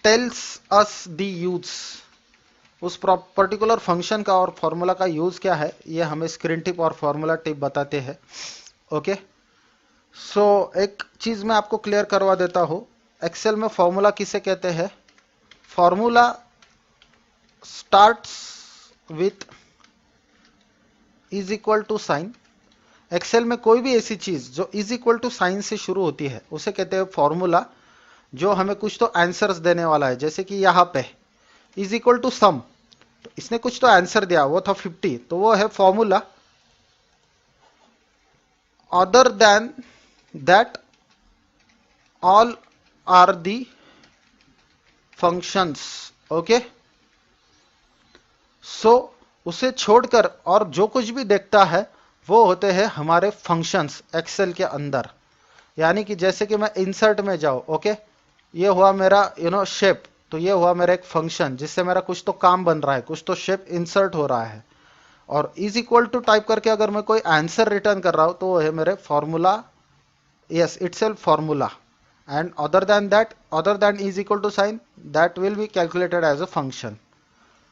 टेल्स अस द यूज, उस पर्टिकुलर फंक्शन का और फॉर्मूला का यूज क्या है ये हमें स्क्रीन टिप और फॉर्मूला टिप बताते हैं। ओके, सो एक चीज मैं आपको क्लियर करवा देता हूं, एक्सेल में फॉर्मूला किसे कहते हैं। Formula starts with is equal to sign. Excel में कोई भी ऐसी चीज जो इज इक्वल टू साइन से शुरू होती है उसे कहते हैं फॉर्मूला, जो हमें कुछ तो आंसर्स देने वाला है। जैसे कि यहाँ पे इज इक्वल टू सम, तो इसने कुछ तो आंसर दिया, वो था 50, तो वो है formula. Other than that all are the functions. Okay, so उसे छोड़कर और जो कुछ भी देखता है वो होते हैं हमारे फंक्शंस एक्सेल के अंदर। यानी कि जैसे कि मैं इंसर्ट में जाऊं, ओके, ये हुआ मेरा शेप, तो ये हुआ मेरा एक फंक्शन जिससे मेरा कुछ तो काम बन रहा है, कुछ तो शेप इंसर्ट हो रहा है। और इज इक्वल टू टाइप करके अगर मैं कोई आंसर रिटर्न कर रहा हूं तो वो है मेरे formula, yes itself formula. And other than is equal to sign that will be calculated as a function.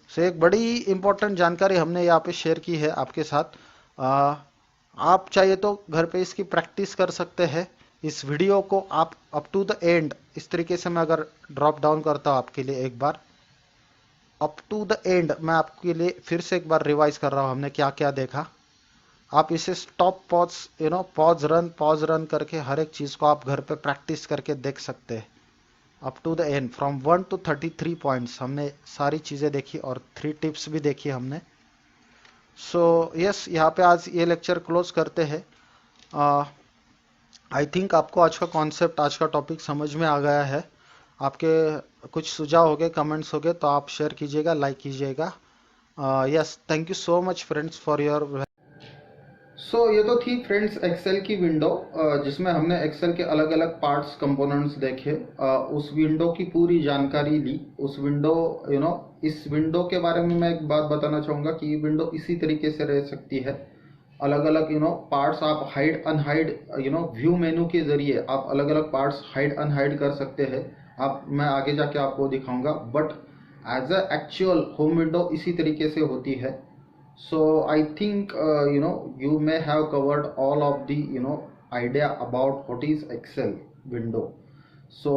So एक बड़ी इंपॉर्टेंट जानकारी हमने यहाँ पे शेयर की है आपके साथ। आप चाहिए तो घर पे इसकी प्रैक्टिस कर सकते हैं। इस वीडियो को आप अप टू द एंड इस तरीके से मैं अगर ड्रॉप डाउन करता हूँ आपके लिए एक बार, अप टू द एंड मैं आपके लिए फिर से एक बार रिवाइज कर रहा हूँ हमने क्या क्या देखा। आप इसे स्टॉप पॉज रन करके हर एक चीज को आप घर पे प्रैक्टिस करके देख सकते हैं। Up to the end from 1 to 33 points हमने सारी चीजें देखी और 3 टिप्स भी देखी हमने। सो यस, यहाँ पे आज ये लेक्चर क्लोज करते हैं। आई थिंक आपको आज का कॉन्सेप्ट, आज का टॉपिक समझ में आ गया है। आपके कुछ सुझाव हो गए, कमेंट्स हो गए तो आप शेयर कीजिएगा, लाइक कीजिएगा। Yes, thank you so much friends for your. ये तो थी फ्रेंड्स एक्सेल की विंडो, जिसमें हमने एक्सेल के अलग अलग पार्ट्स कंपोनेंट्स देखे, उस विंडो की पूरी जानकारी ली। उस विंडो इस विंडो के बारे में मैं एक बात बताना चाहूँगा कि ये विंडो इसी तरीके से रह सकती है। अलग अलग पार्ट्स आप हाइड अनहाइड व्यू मेनू के जरिए आप अलग अलग पार्ट्स हाइड अनहाइड कर सकते हैं। मैं आगे जाके आपको दिखाऊंगा, but as a actual home window इसी तरीके से होती है। So I think you may have covered all of the idea about what is Excel window. So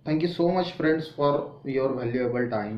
thank you so much friends for your valuable time.